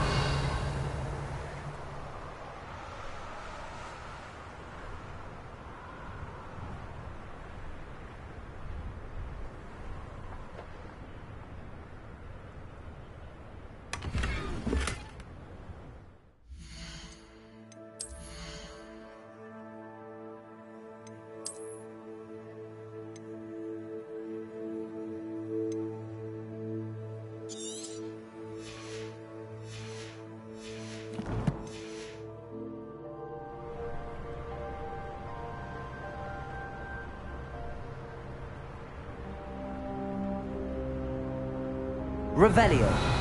Revelio.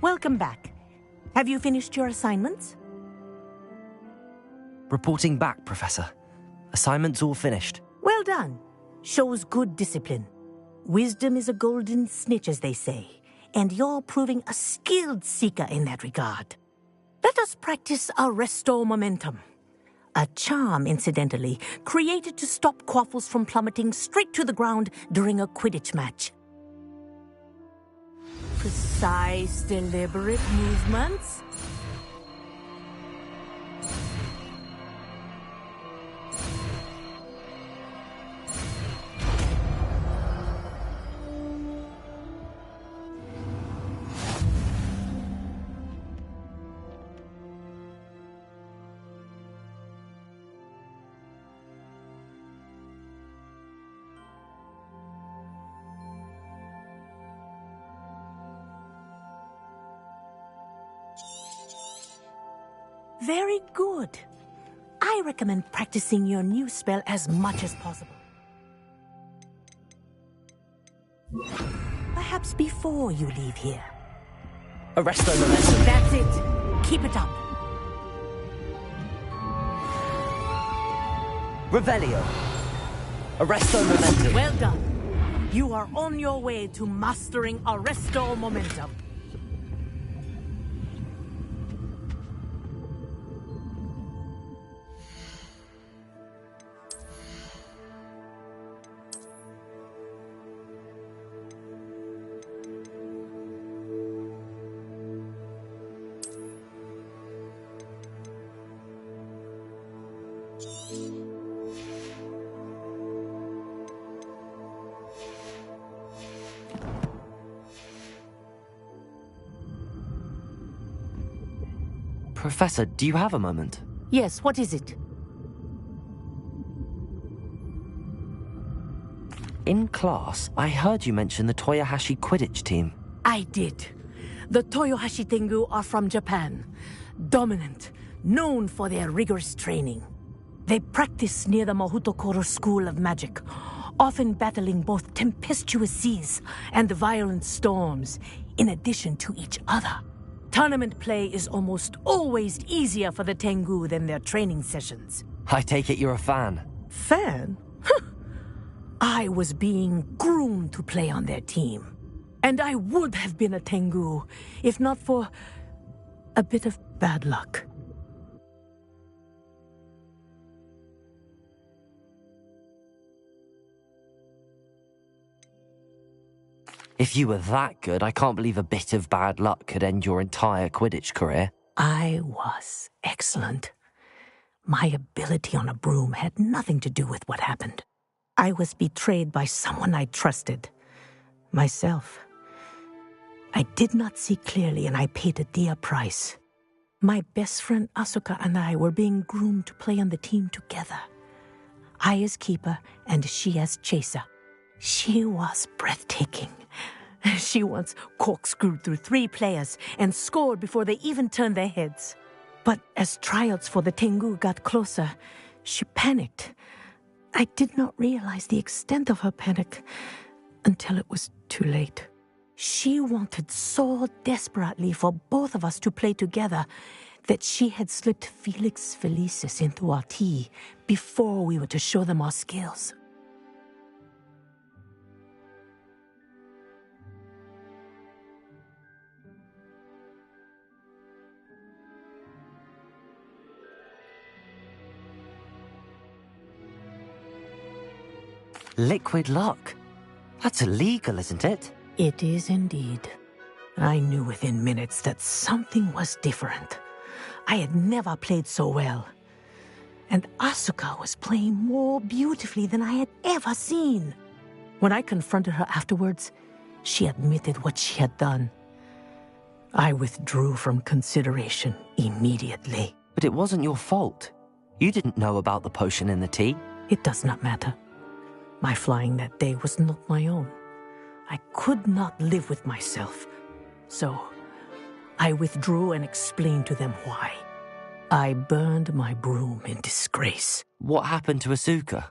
welcome back. Have you finished your assignments? Reporting back, Professor. Assignment's all finished. Well done. Shows good discipline. Wisdom is a golden snitch, as they say, and you're proving a skilled seeker in that regard. Let us practice Arresto Momentum. A charm, incidentally, created to stop quaffles from plummeting straight to the ground during a Quidditch match. Precise, deliberate movements. Very good. I recommend practicing your new spell as much as possible. Perhaps before you leave here. Arresto Momentum. That's it. Keep it up. Revelio. Arresto Momentum. Well done. You are on your way to mastering Arresto Momentum. Professor, do you have a moment? Yes, what is it? In class, I heard you mention the Toyohashi Quidditch team. I did. The Toyohashi Tengu are from Japan. Dominant, known for their rigorous training. They practice near the Mahutokoro School of Magic, often battling both tempestuous seas and violent storms, in addition to each other. Tournament play is almost always easier for the Tengu than their training sessions. I take it you're a fan. Fan? I was being groomed to play on their team. And I would have been a Tengu, if not for a bit of bad luck. If you were that good, I can't believe a bit of bad luck could end your entire Quidditch career. I was excellent. My ability on a broom had nothing to do with what happened. I was betrayed by someone I trusted. Myself. I did not see clearly, and I paid a dear price. My best friend Asuka and I were being groomed to play on the team together. I as keeper, and she as chaser. She was breathtaking. She once corkscrewed through 3 players and scored before they even turned their heads. But as tryouts for the Tengu got closer, she panicked. I did not realize the extent of her panic until it was too late. She wanted so desperately for both of us to play together that she had slipped Felix Felicis into our tea before we were to show them our skills. Liquid luck? That's illegal, isn't it? It is indeed. I knew within minutes that something was different. I had never played so well. And Asuka was playing more beautifully than I had ever seen. When I confronted her afterwards, she admitted what she had done. I withdrew from consideration immediately. But it wasn't your fault. You didn't know about the potion in the tea. It does not matter. My flying that day was not my own. I could not live with myself. So, I withdrew and explained to them why. I burned my broom in disgrace. What happened to Asuka?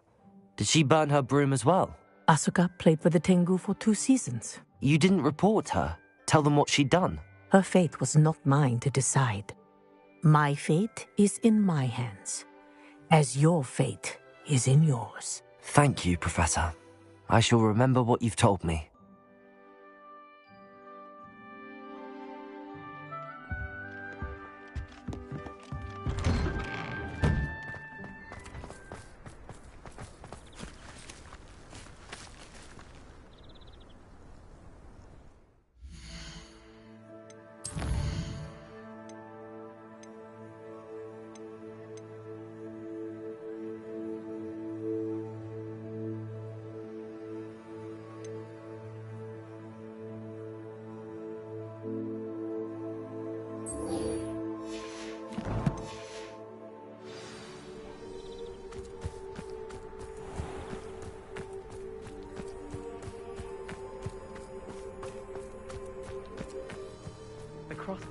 Did she burn her broom as well? Asuka played for the Tengu for 2 seasons. You didn't report her? Tell them what she'd done? Her fate was not mine to decide. My fate is in my hands, as your fate is in yours. Thank you, Professor. I shall remember what you've told me.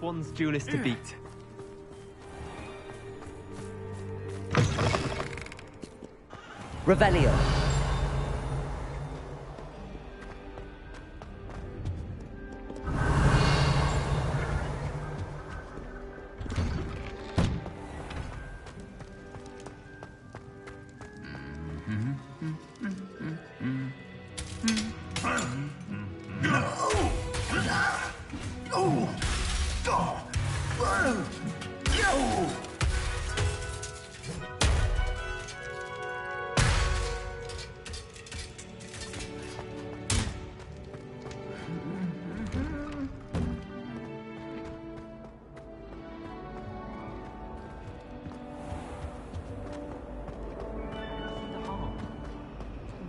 One's duelist to beat. Revelio.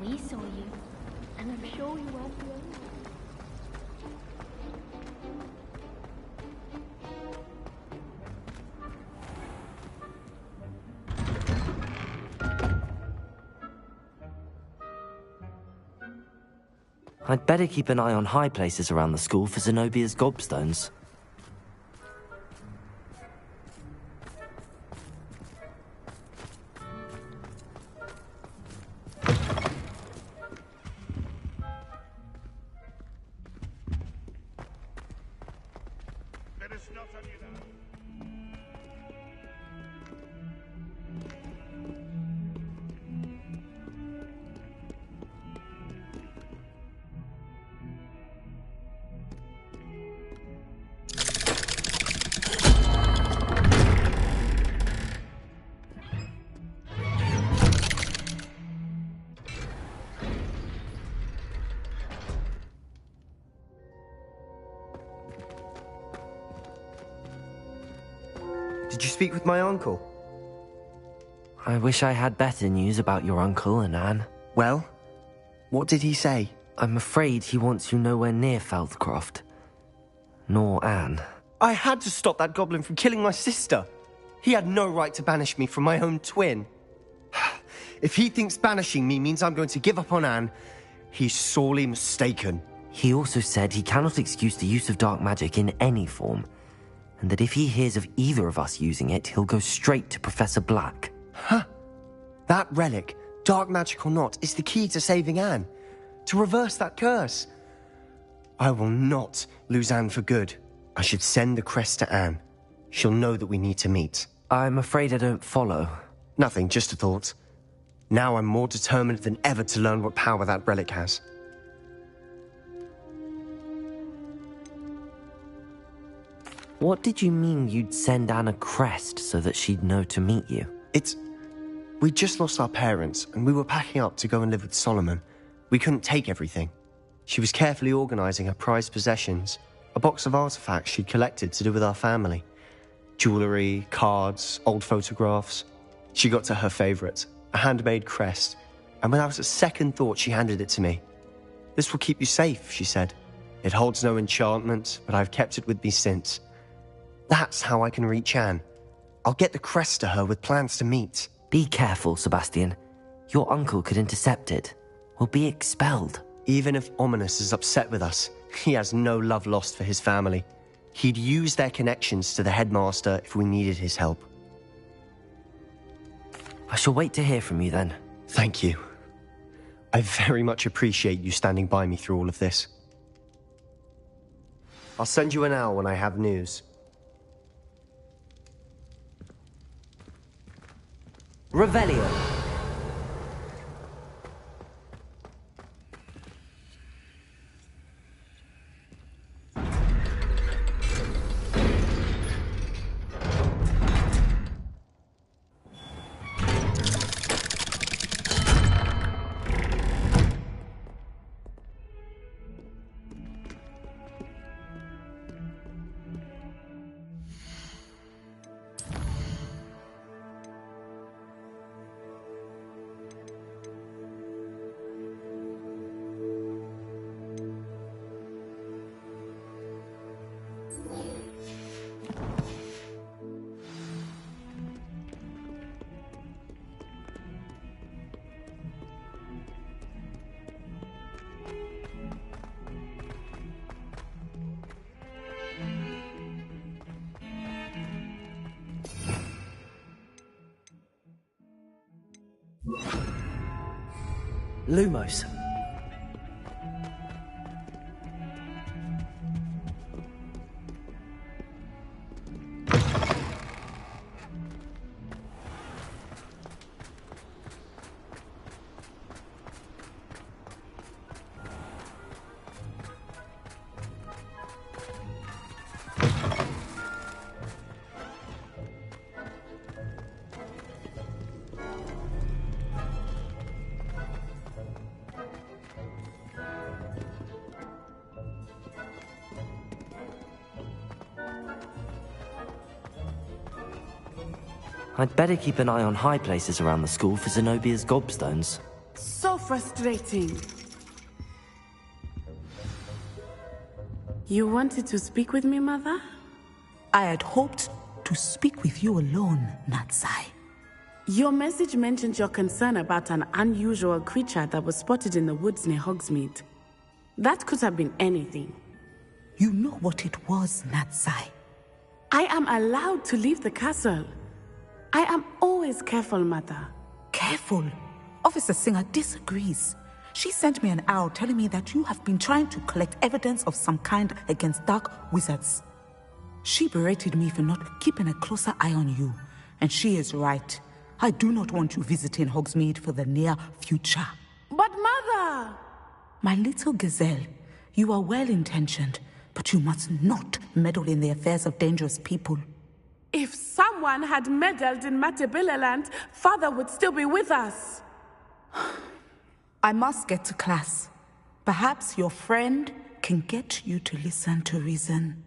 We saw you, and I'm sure you weren't the only one. I'd better keep an eye on high places around the school for Zenobia's gobstones. Did you speak with my uncle? I wish I had better news about your uncle and Anne. Well, what did he say? I'm afraid he wants you nowhere near Feldcroft. Nor Anne. I had to stop that goblin from killing my sister. He had no right to banish me from my own twin. If he thinks banishing me means I'm going to give up on Anne, he's sorely mistaken. He also said he cannot excuse the use of dark magic in any form, and that if he hears of either of us using it, he'll go straight to Professor Black. Huh. That relic, dark magic or not, is the key to saving Anne. To reverse that curse. I will not lose Anne for good. I should send the crest to Anne. She'll know that we need to meet. I'm afraid I don't follow. Nothing, just a thought. Now I'm more determined than ever to learn what power that relic has. What did you mean you'd send Anne a crest so that she'd know to meet you? We just lost our parents, and we were packing up to go and live with Solomon. We couldn't take everything. She was carefully organizing her prized possessions, a box of artifacts she'd collected to do with our family. Jewelry, cards, old photographs. She got to her favorite, a handmade crest, and without a second thought she handed it to me. This will keep you safe, she said. It holds no enchantment, but I've kept it with me since. That's how I can reach Anne. I'll get the crest to her with plans to meet. Be careful, Sebastian. Your uncle could intercept it. We'll be expelled. Even if Ominous is upset with us, he has no love lost for his family. He'd use their connections to the headmaster if we needed his help. I shall wait to hear from you then. Thank you. I very much appreciate you standing by me through all of this. I'll send you an owl when I have news. Revelio. Lumos. I'd better keep an eye on high places around the school for Zenobia's gobstones. So frustrating. You wanted to speak with me, Mother? I had hoped to speak with you alone, Natsai. Your message mentioned your concern about an unusual creature that was spotted in the woods near Hogsmeade. That could have been anything. You know what it was, Natsai. I am allowed to leave the castle. I am always careful, Mother. Careful? Officer Singer disagrees. She sent me an owl telling me that you have been trying to collect evidence of some kind against dark wizards. She berated me for not keeping a closer eye on you, and she is right. I do not want you visiting Hogsmeade for the near future. But Mother! My little gazelle, you are well-intentioned, but you must not meddle in the affairs of dangerous people. If someone had meddled in Matabeleland, Father would still be with us. I must get to class. Perhaps your friend can get you to listen to reason.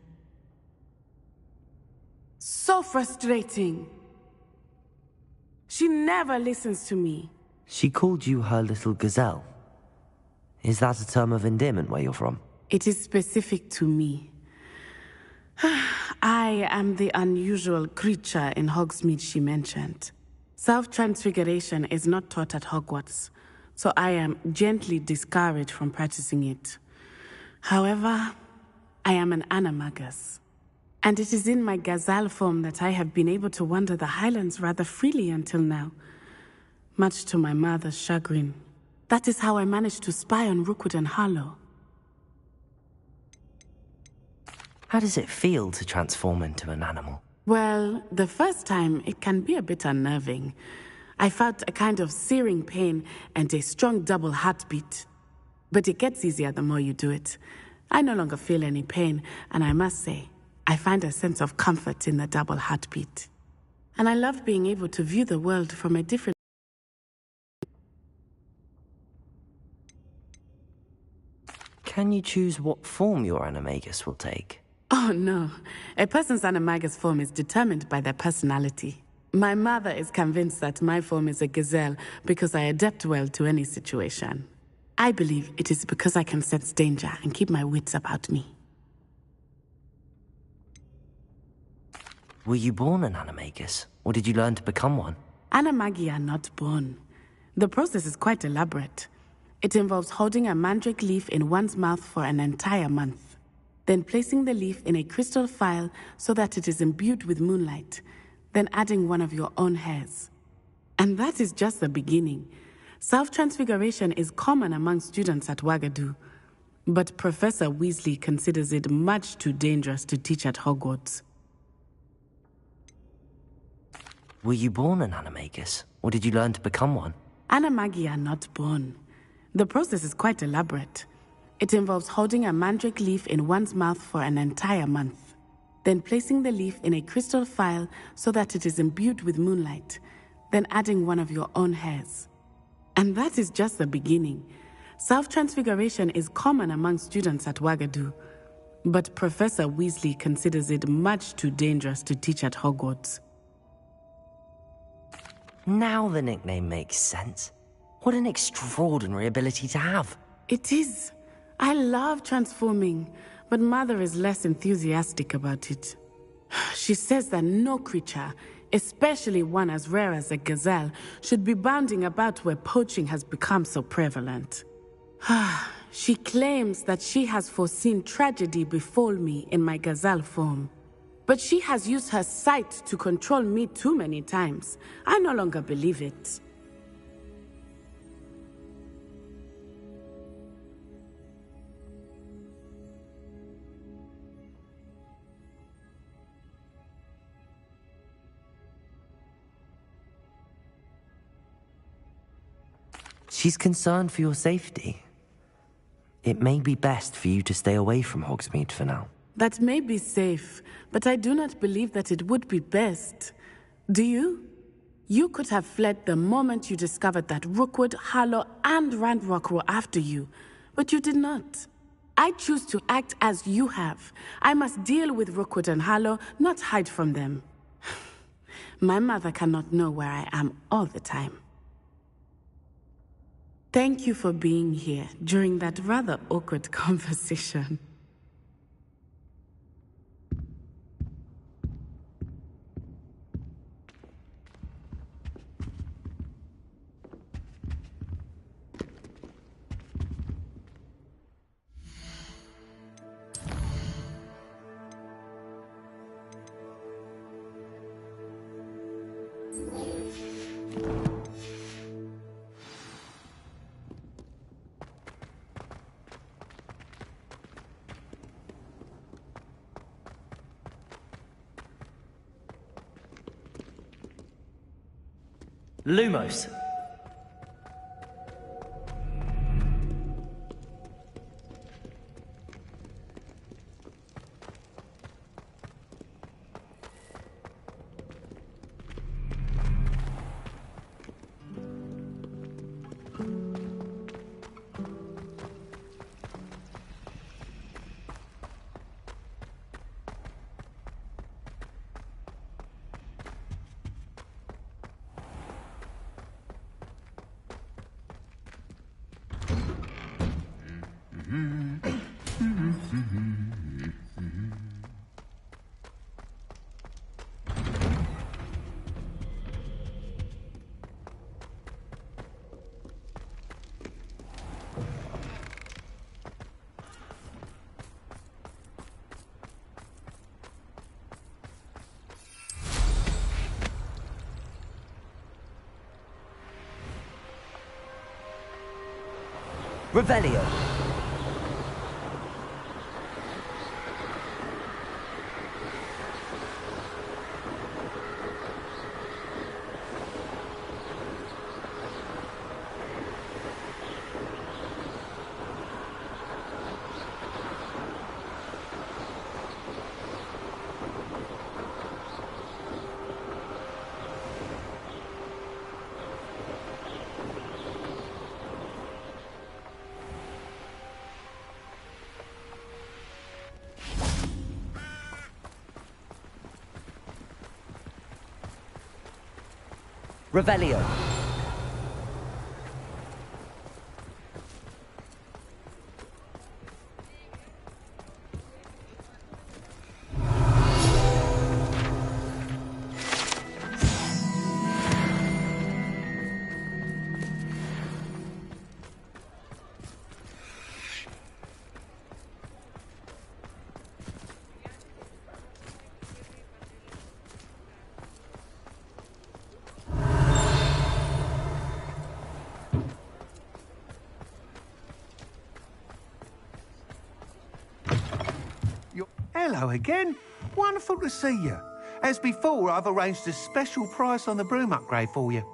So frustrating. She never listens to me. She called you her little gazelle. Is that a term of endearment where you're from? It is specific to me. I am the unusual creature in Hogsmeade she mentioned. Self-transfiguration is not taught at Hogwarts, so I am gently discouraged from practicing it. However, I am an animagus, and it is in my gazelle form that I have been able to wander the Highlands rather freely until now, much to my mother's chagrin. That is how I managed to spy on Rookwood and Harlow. How does it feel to transform into an animal? Well, the first time, it can be a bit unnerving. I felt a kind of searing pain and a strong double heartbeat. But it gets easier the more you do it. I no longer feel any pain, and I must say, I find a sense of comfort in the double heartbeat. And I love being able to view the world from a different... Can you choose what form your animagus will take? Oh no, a person's animagus form is determined by their personality. My mother is convinced that my form is a gazelle because I adapt well to any situation. I believe it is because I can sense danger and keep my wits about me. Were you born an animagus, or did you learn to become one? Animagi are not born. The process is quite elaborate. It involves holding a mandrake leaf in one's mouth for an entire month. Then placing the leaf in a crystal phial so that it is imbued with moonlight, then adding one of your own hairs. And that is just the beginning. Self-transfiguration is common among students at Wagadu. But Professor Weasley considers it much too dangerous to teach at Hogwarts. Were you born an animagus, or did you learn to become one? Animagi are not born. The process is quite elaborate. It involves holding a mandrake leaf in one's mouth for an entire month, then placing the leaf in a crystal phial so that it is imbued with moonlight, then adding one of your own hairs. And that is just the beginning. Self-transfiguration is common among students at Wagadu, but Professor Weasley considers it much too dangerous to teach at Hogwarts. Now the nickname makes sense. What an extraordinary ability to have. It is. I love transforming, but Mother is less enthusiastic about it. She says that no creature, especially one as rare as a gazelle, should be bounding about where poaching has become so prevalent. She claims that she has foreseen tragedy befall me in my gazelle form. But she has used her sight to control me too many times. I no longer believe it. She's concerned for your safety. It may be best for you to stay away from Hogsmeade for now. That may be safe, but I do not believe that it would be best. Do you? You could have fled the moment you discovered that Rookwood, Harlow, and Ranrock were after you, but you did not. I choose to act as you have. I must deal with Rookwood and Harlow, not hide from them. My mother cannot know where I am all the time. Thank you for being here during that rather awkward conversation. Lumos. Revelio. Revelio. Hello again. Wonderful to see you. As before, I've arranged a special price on the broom upgrade for you.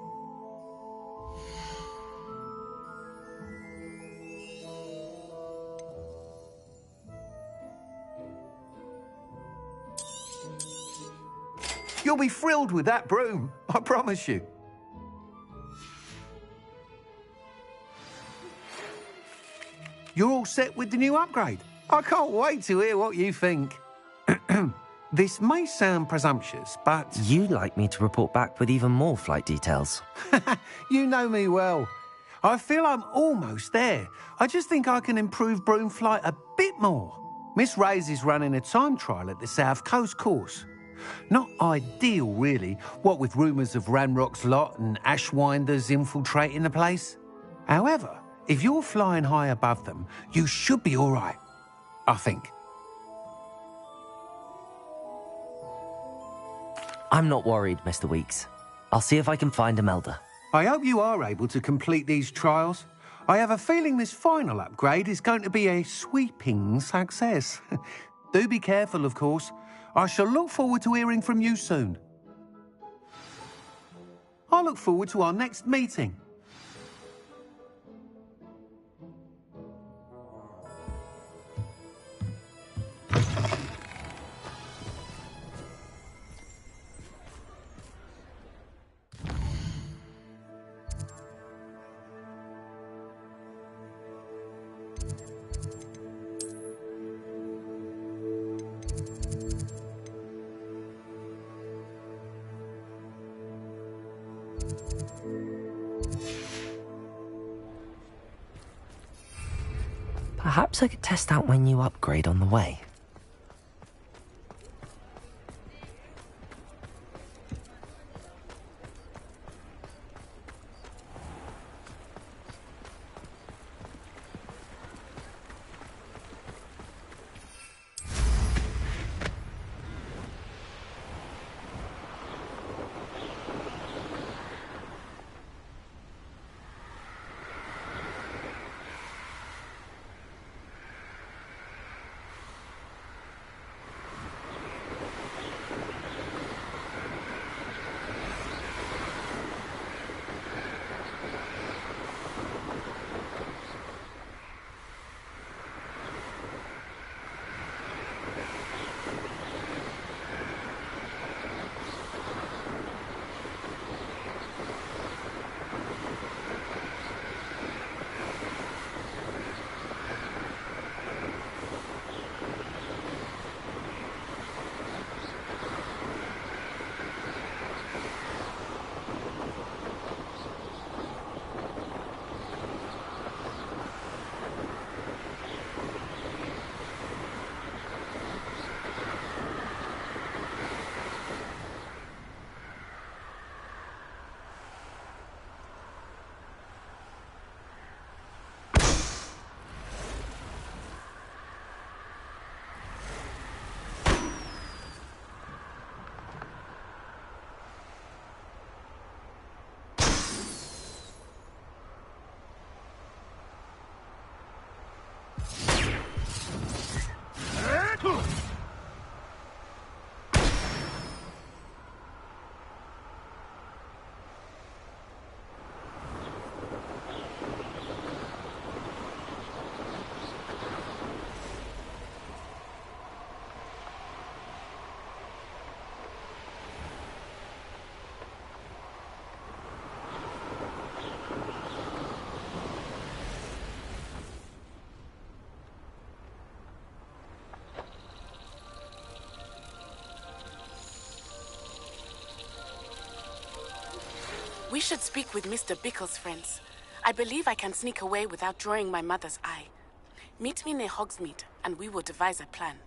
You'll be thrilled with that broom, I promise you. You're all set with the new upgrade. I can't wait to hear what you think. This may sound presumptuous, but... You'd like me to report back with even more flight details. You know me well. I feel I'm almost there. I just think I can improve broom flight a bit more. Miss Ray's is running a time trial at the South Coast course. Not ideal, really, what with rumours of Ranrock's lot and Ashwinders infiltrating the place. However, if you're flying high above them, you should be all right, I think. I'm not worried, Mr. Weeks. I'll see if I can find Imelda. I hope you are able to complete these trials. I have a feeling this final upgrade is going to be a sweeping success. Do be careful, of course. I shall look forward to hearing from you soon. I look forward to our next meeting. Perhaps I could test out my new upgrade on the way. We should speak with Mr. Bickle's friends. I believe I can sneak away without drawing my mother's eye. Meet me near Hogsmeade, and we will devise a plan.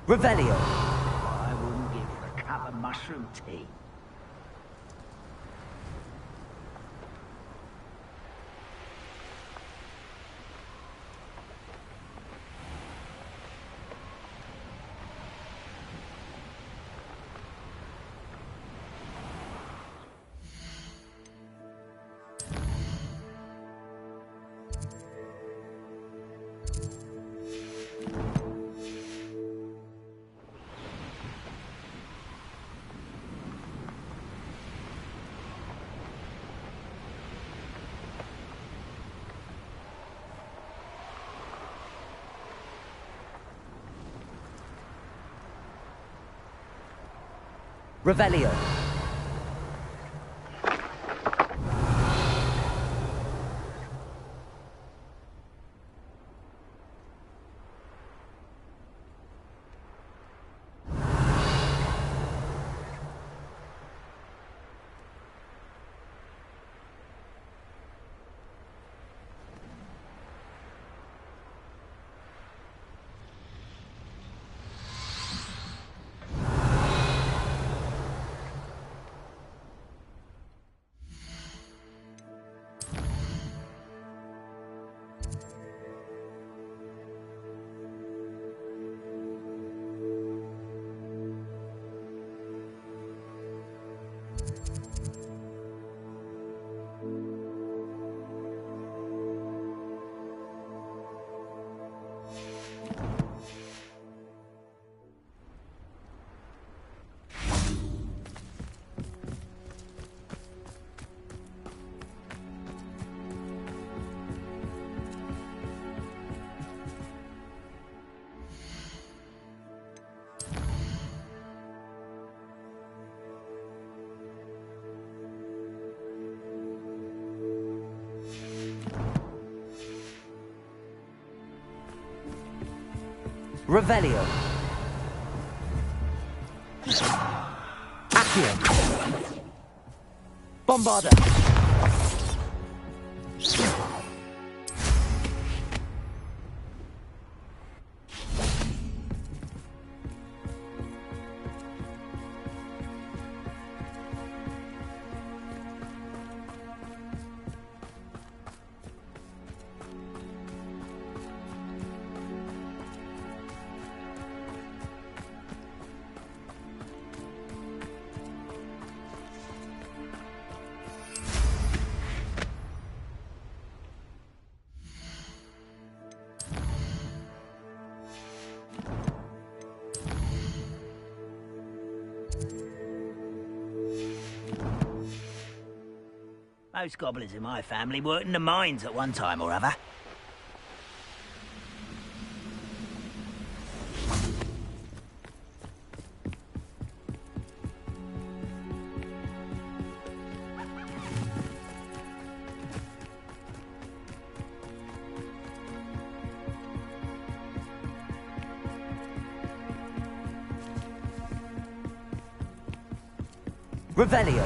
Revelio. I wouldn't give her a cup of mushroom tea. Revelio. Revelio. Accio. Bombarda. Most goblins in my family worked in the mines at one time or other. Revelio.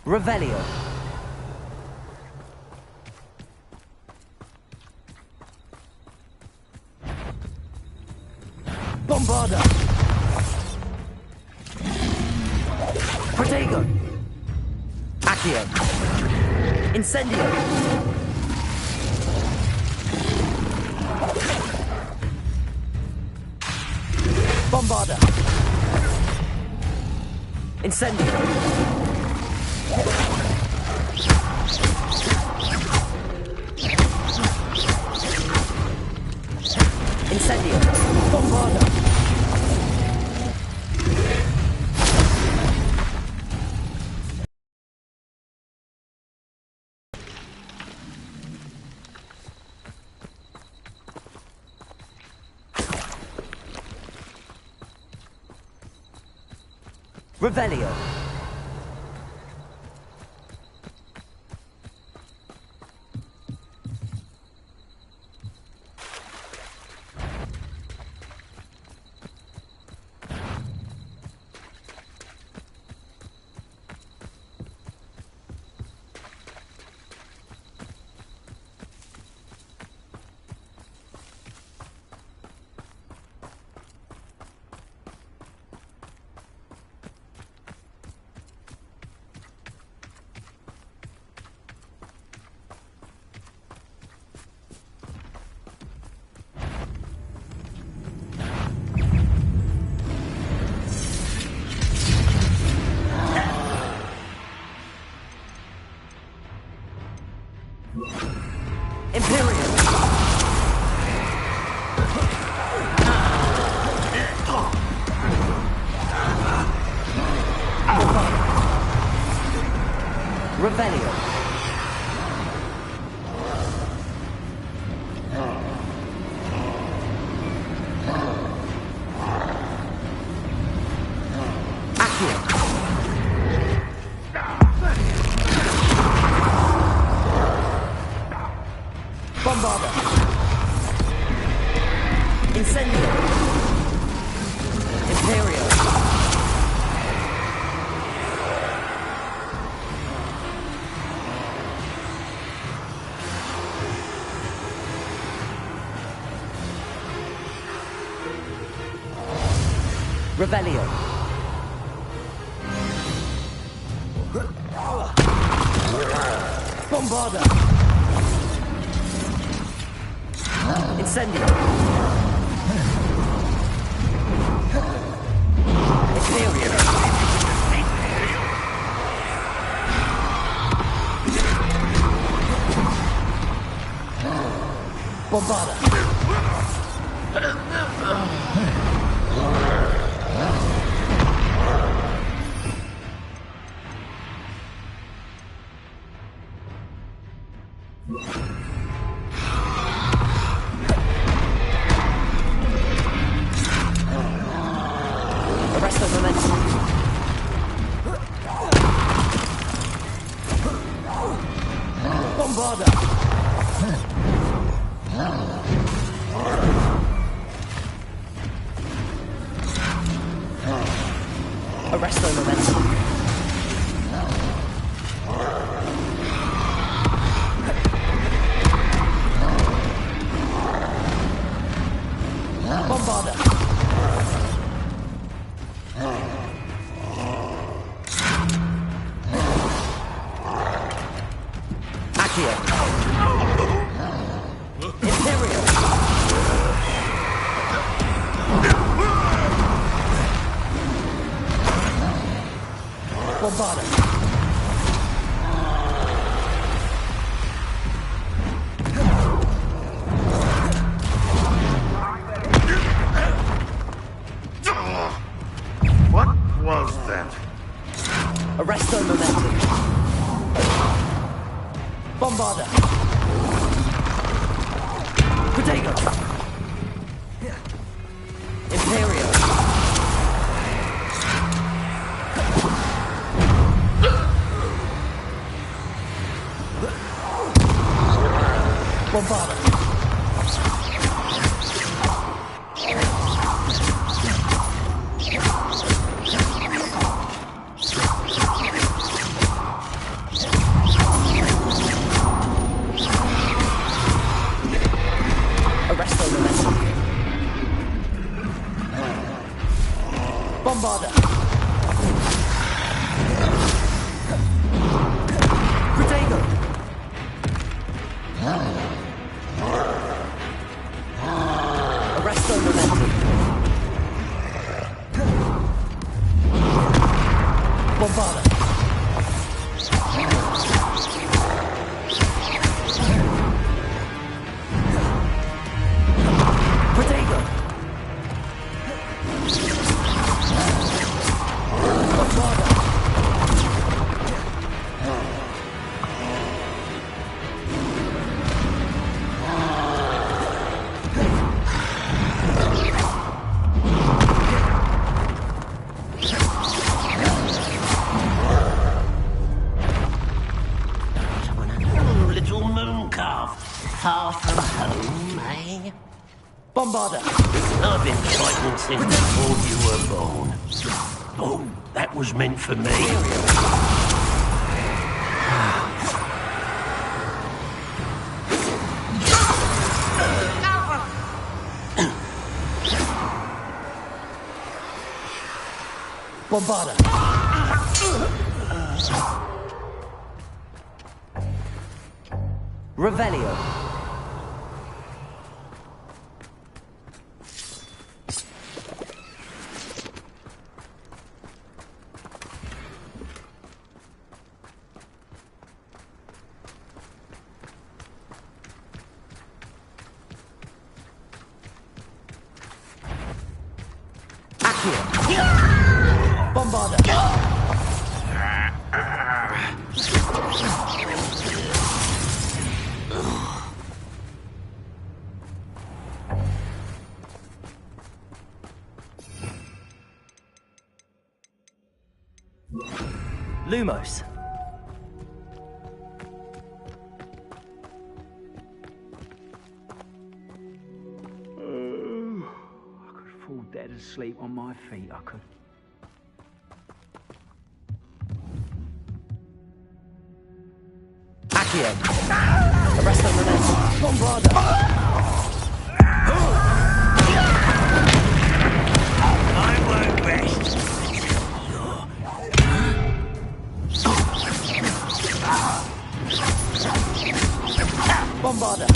Revelio. Bombarda. Protego. Accio. Incendio. Bombarda. Incendio. Incendio. Bombarda. Revelio. Revelio. Bombarda. Incendio. Imperium. Bombarda. Bombarder! I've been fighting since before you were born. Oh, that was meant for me. Bombarder! Revelio. Bombarder! Lumos. I could fall dead asleep on my feet, I could. Accio. Arrest on the left. Bombarder. I won't rest. Bombarder.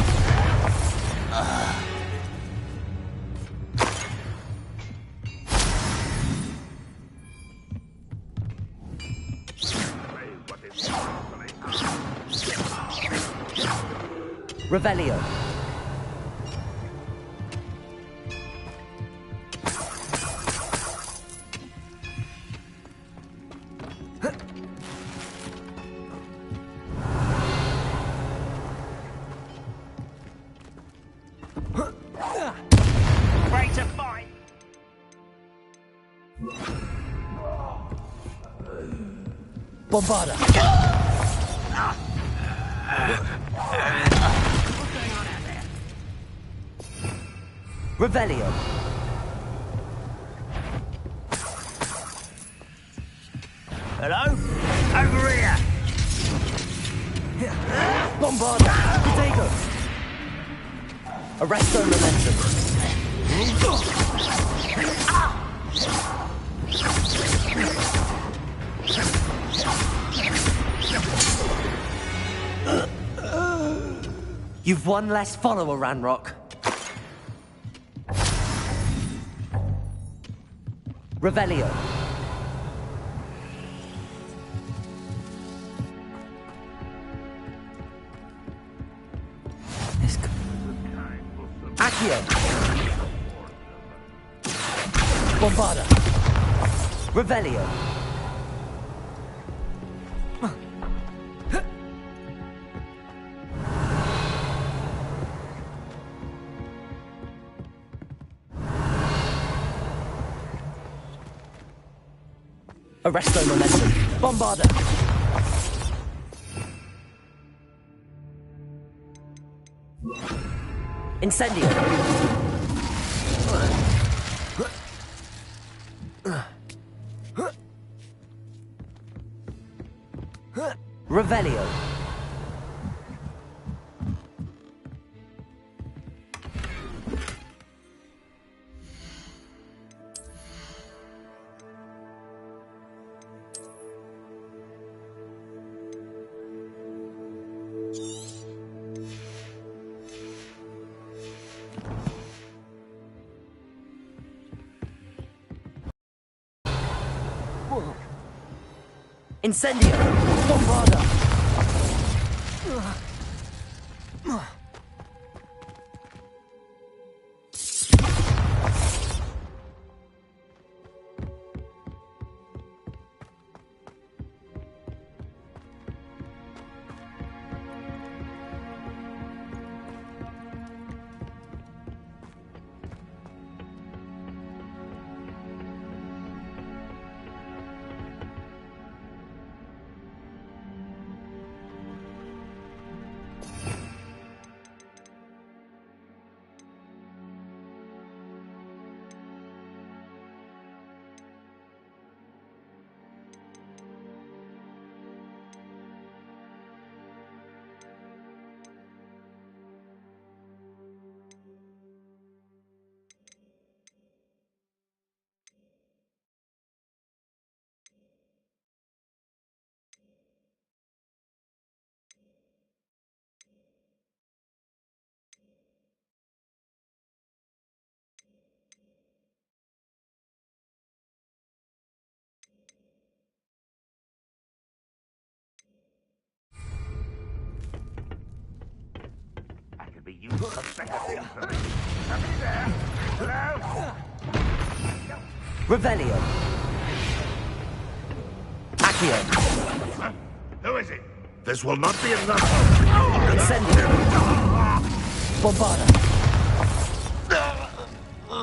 Revelio. Ready to fight. Bombarder. Revelio. Hello? Over here. Bombarder. Potato. Arresto momentum. You've one less follower, Ranrock. Revelio. Accio. Bombarder. Revelio. Arresto momentum. Bombarder. Incendio. Revelio. Incendio! Bombarder! You got a second for me. Somebody there? Hello? Revelio. Accio. Huh? Who is it? This will not be enough. Incendio. Bombarda.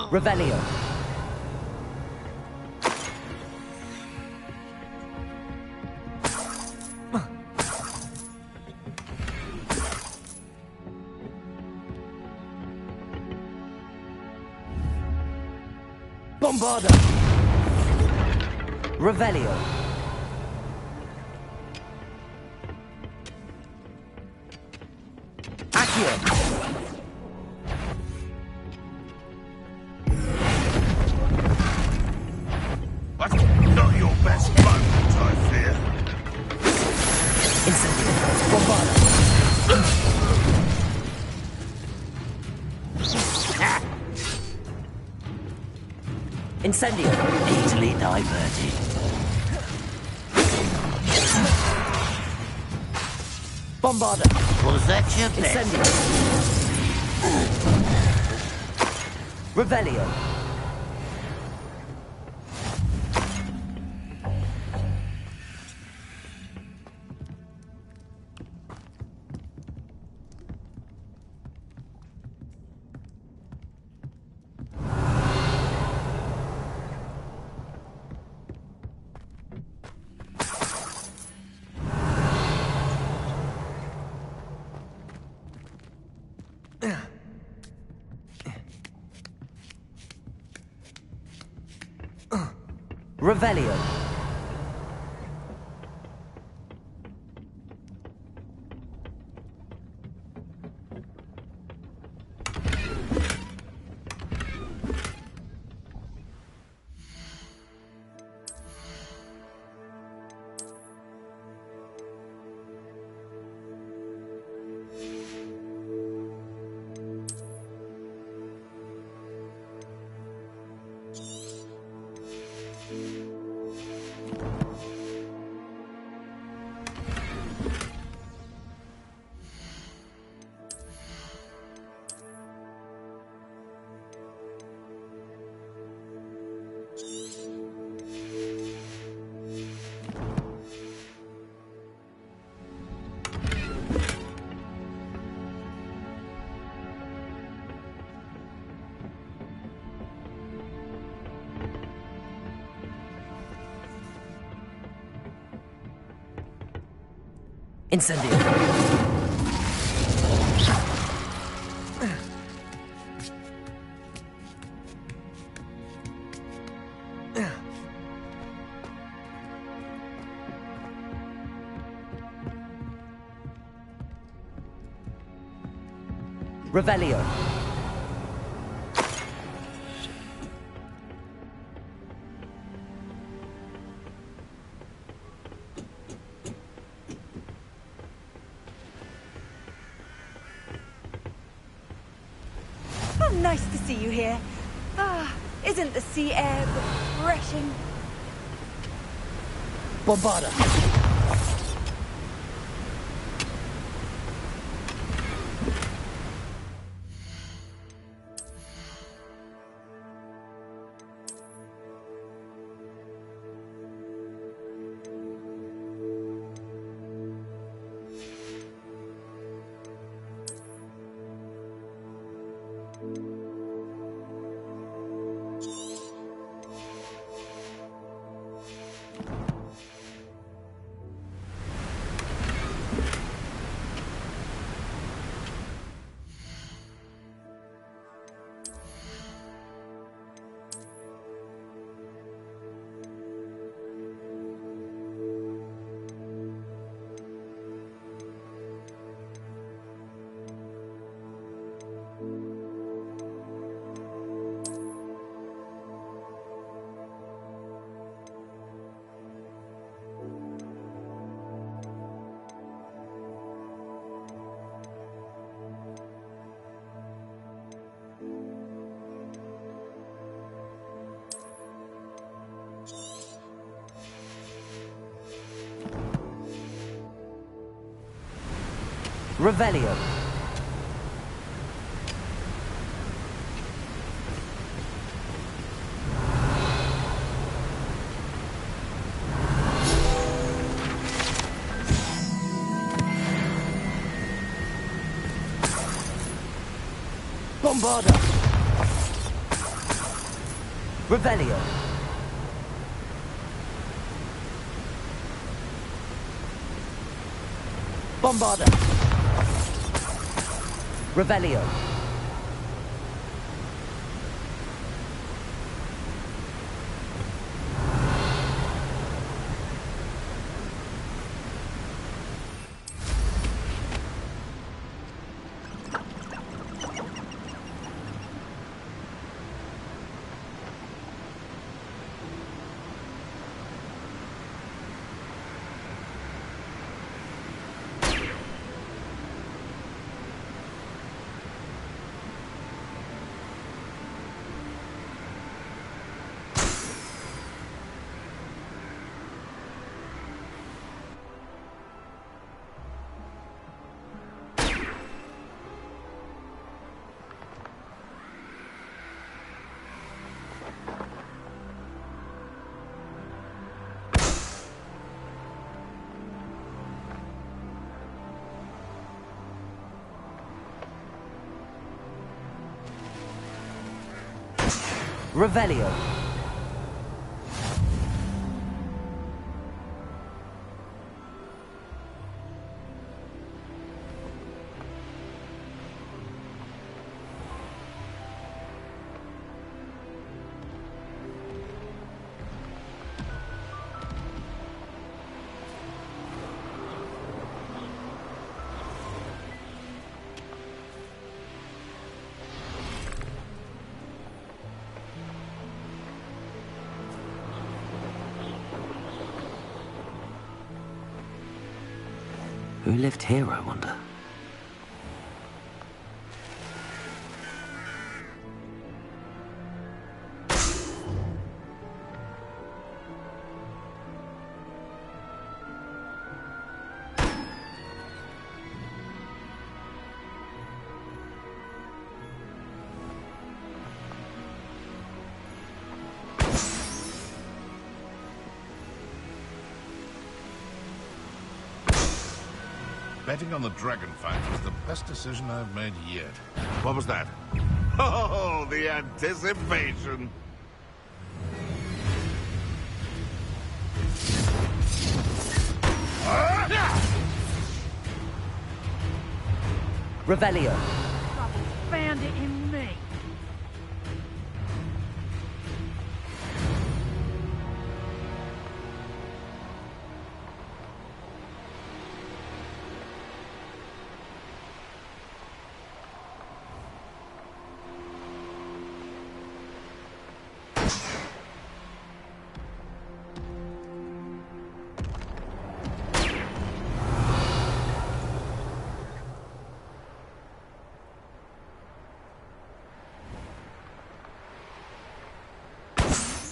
Revelio. Bombarda. Revelio. Accio. That's not your best moment, I fear. Incendio. Bombarda. Incendio. Easily diverted. Bombarda. Was that your best? Incendio. Revelio. Revelio. Incendio. Revelio. Oh, nice to see you here. Ah, isn't the sea air refreshing? Bombarda. Revelio. Bombarda! Revelio! Bombarda! Revelio! Revelio. Who lived here, I wonder? Betting on the dragon fight was the best decision I've made yet. What was that? Oh, the anticipation! Revelio. Found it in me.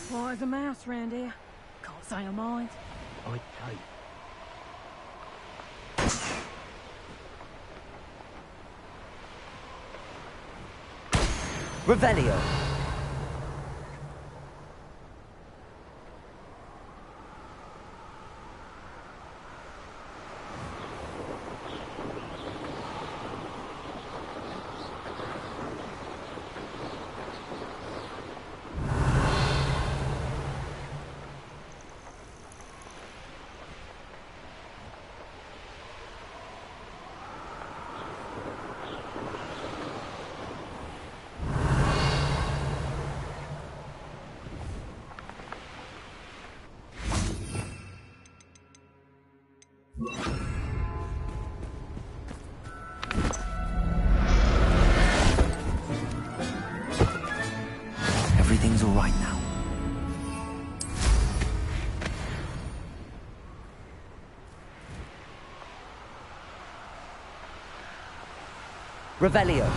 Why is a mouse round here? Can't say I mind. Okay. Revelio. Everything's all right now. Revelio.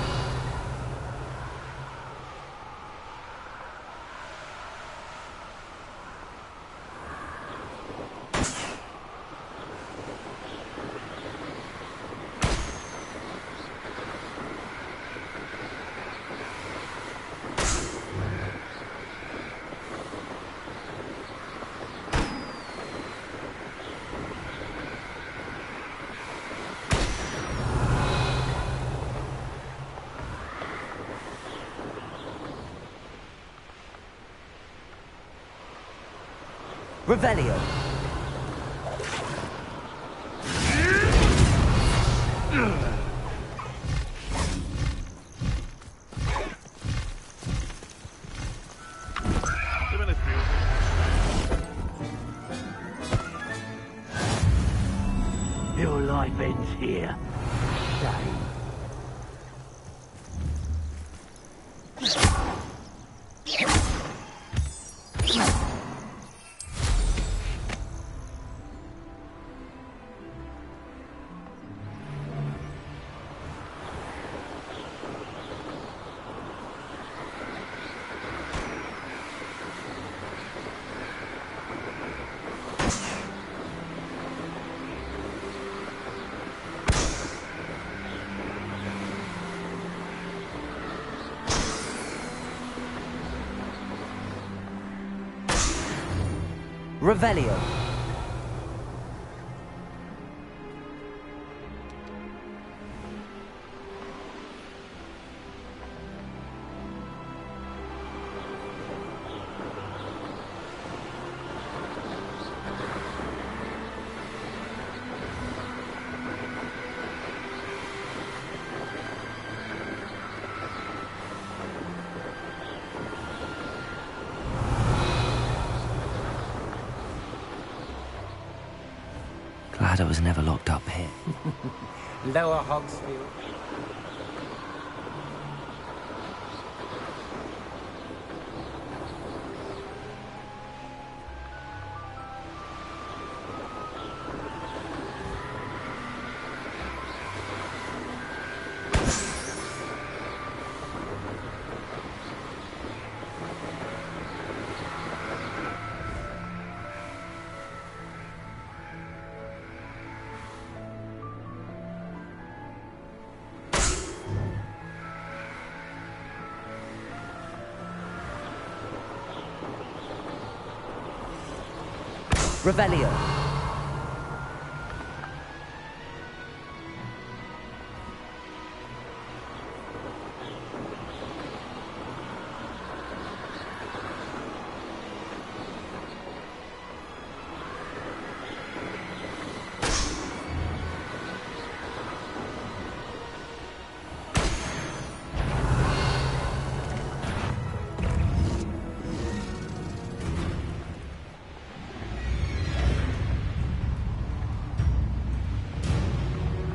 Revelio. Your life ends here. Stay. Revelio. Glad I was never locked up here. Lower Hogsfield. Revelio.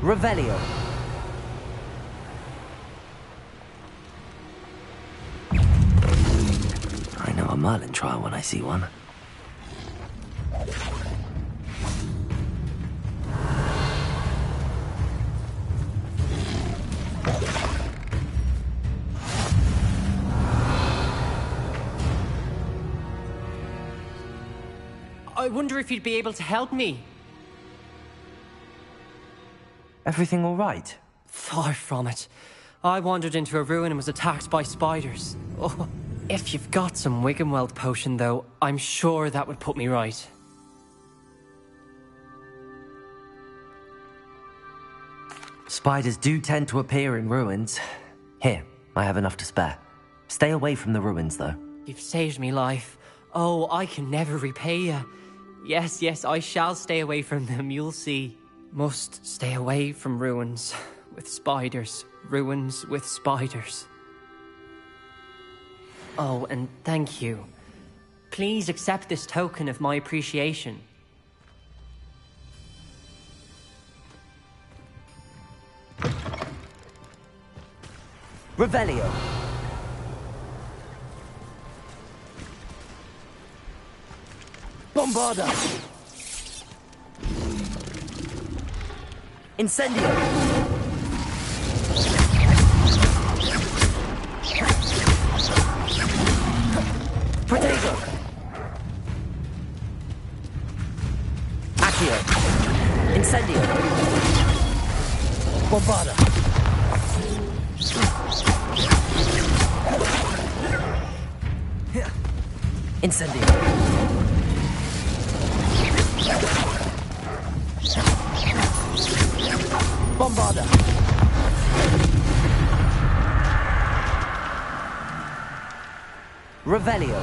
Revelio. I know a Merlin trial when I see one. I wonder if you'd be able to help me. Everything all right? Far from it. I wandered into a ruin and was attacked by spiders. Oh, if you've got some Wiggenweld potion, though, I'm sure that would put me right. Spiders do tend to appear in ruins. Here, I have enough to spare. Stay away from the ruins, though. You've saved me life. Oh, I can never repay you. Yes, yes, I shall stay away from them, you'll see. Must stay away from ruins with spiders. Ruins with spiders. Oh, and thank you. Please accept this token of my appreciation. Revelio. Bombarda. Incendio! Protego! Accio! Incendio! Bombarda! Incendio! Bombarda! Revelio!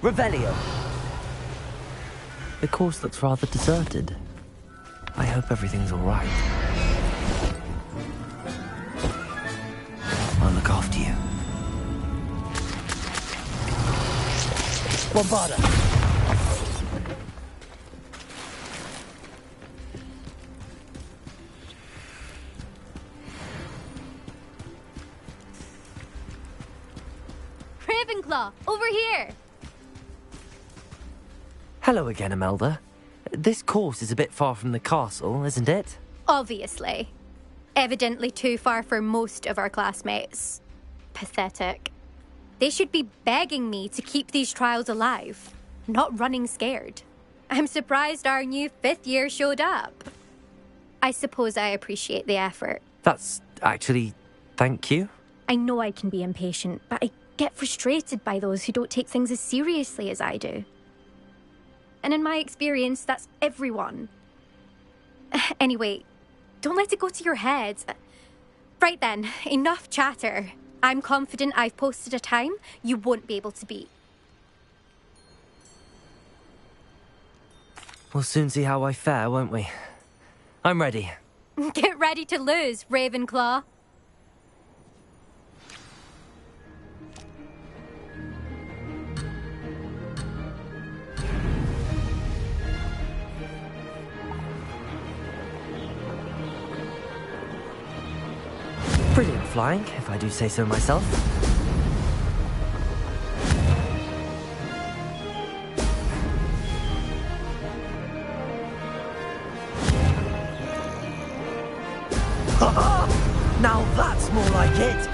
Revelio. The course looks rather deserted. I hope everything's all right. I'll look after you. Bombarda. Ravenclaw, over here! Hello again, Imelda. This course is a bit far from the castle, isn't it? Obviously. Evidently too far for most of our classmates. Pathetic. They should be begging me to keep these trials alive, not running scared. I'm surprised our new 5th year showed up. I suppose I appreciate the effort. That's actually... thank you. I know I can be impatient, but I get frustrated by those who don't take things as seriously as I do. And in my experience, that's everyone. Anyway, don't let it go to your head. Right then, enough chatter. I'm confident I've posted a time you won't be able to beat. We'll soon see how I fare, won't we? I'm ready. Get ready to lose, Ravenclaw. Brilliant flying, if I do say so myself. Now that's more like it!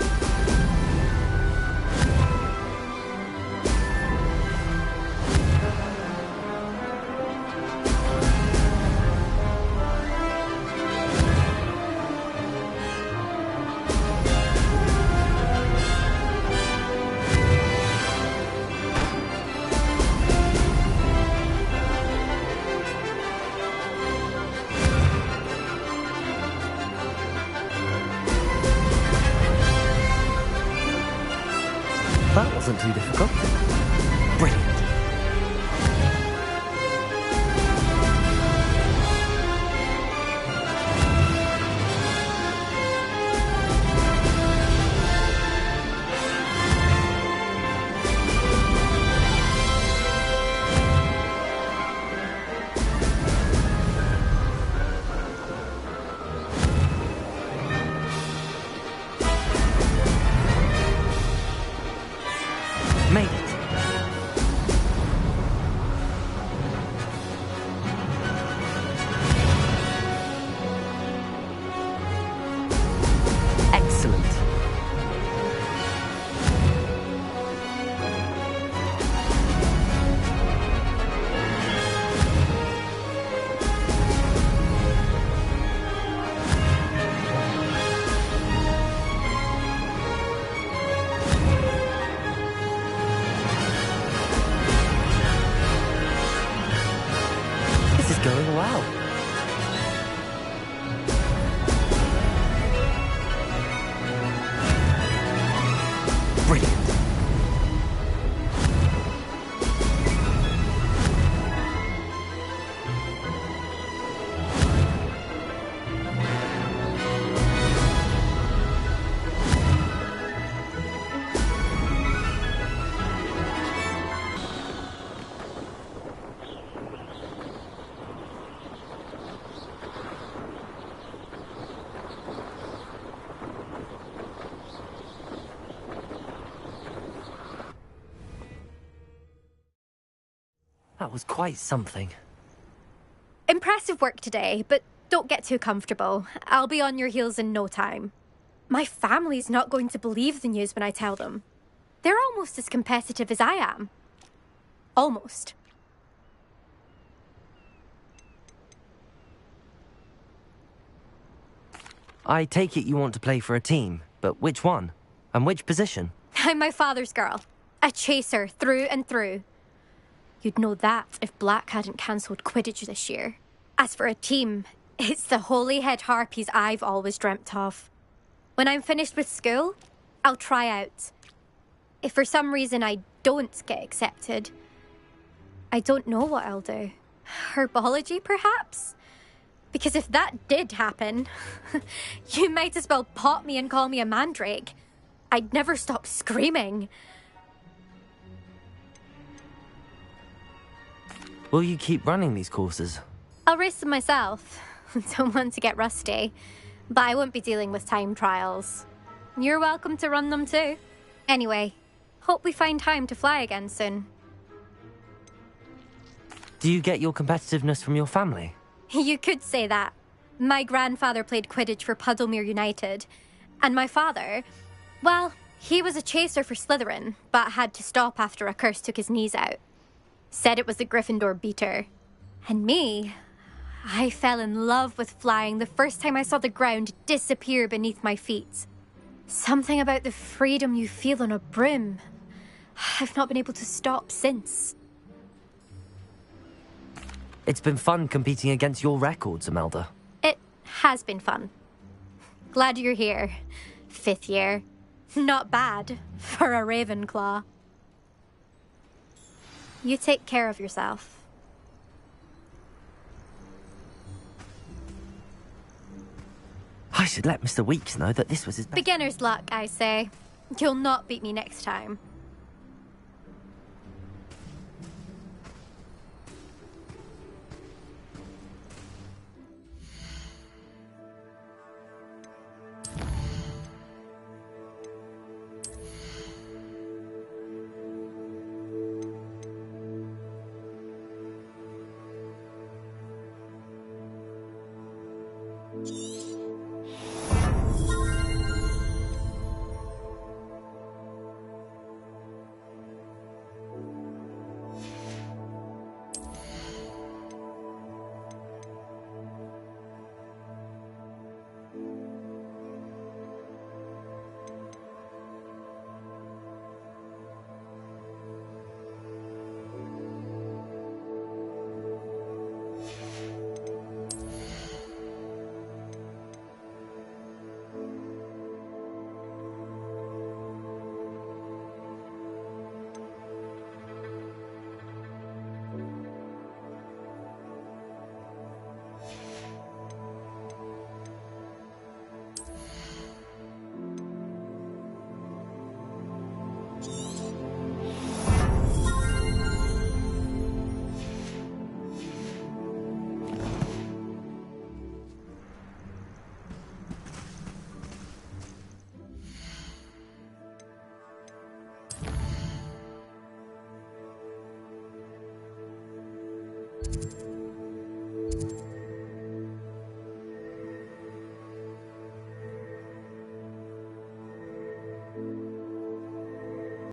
That wasn't too difficult. Brilliant. Made it. Excellent. This is going well. Brilliant. That was quite something. Impressive work today, but don't get too comfortable. I'll be on your heels in no time. My family's not going to believe the news when I tell them. They're almost as competitive as I am. Almost. I take it you want to play for a team, but which one? And which position? I'm my father's girl. A chaser through and through. You'd know that if Black hadn't cancelled Quidditch this year. As for a team, it's the Holyhead Harpies I've always dreamt of. When I'm finished with school, I'll try out. If for some reason I don't get accepted, I don't know what I'll do. Herbology, perhaps? Because if that did happen, you might as well pop me and call me a mandrake. I'd never stop screaming. Will you keep running these courses? I'll race them myself. Don't want to get rusty. But I won't be dealing with time trials. You're welcome to run them too. Anyway, hope we find time to fly again soon. Do you get your competitiveness from your family? You could say that. My grandfather played Quidditch for Puddlemere United. And my father, well, he was a chaser for Slytherin, but had to stop after a curse took his knees out. Said it was the Gryffindor beater. And me, I fell in love with flying the first time I saw the ground disappear beneath my feet. Something about the freedom you feel on a broom. I've not been able to stop since. It's been fun competing against your records, Imelda. It has been fun. Glad you're here. 5th year. Not bad for a Ravenclaw. You take care of yourself. I should let Mr. Weeks know that this was his... Beginner's luck, I say. You'll not beat me next time.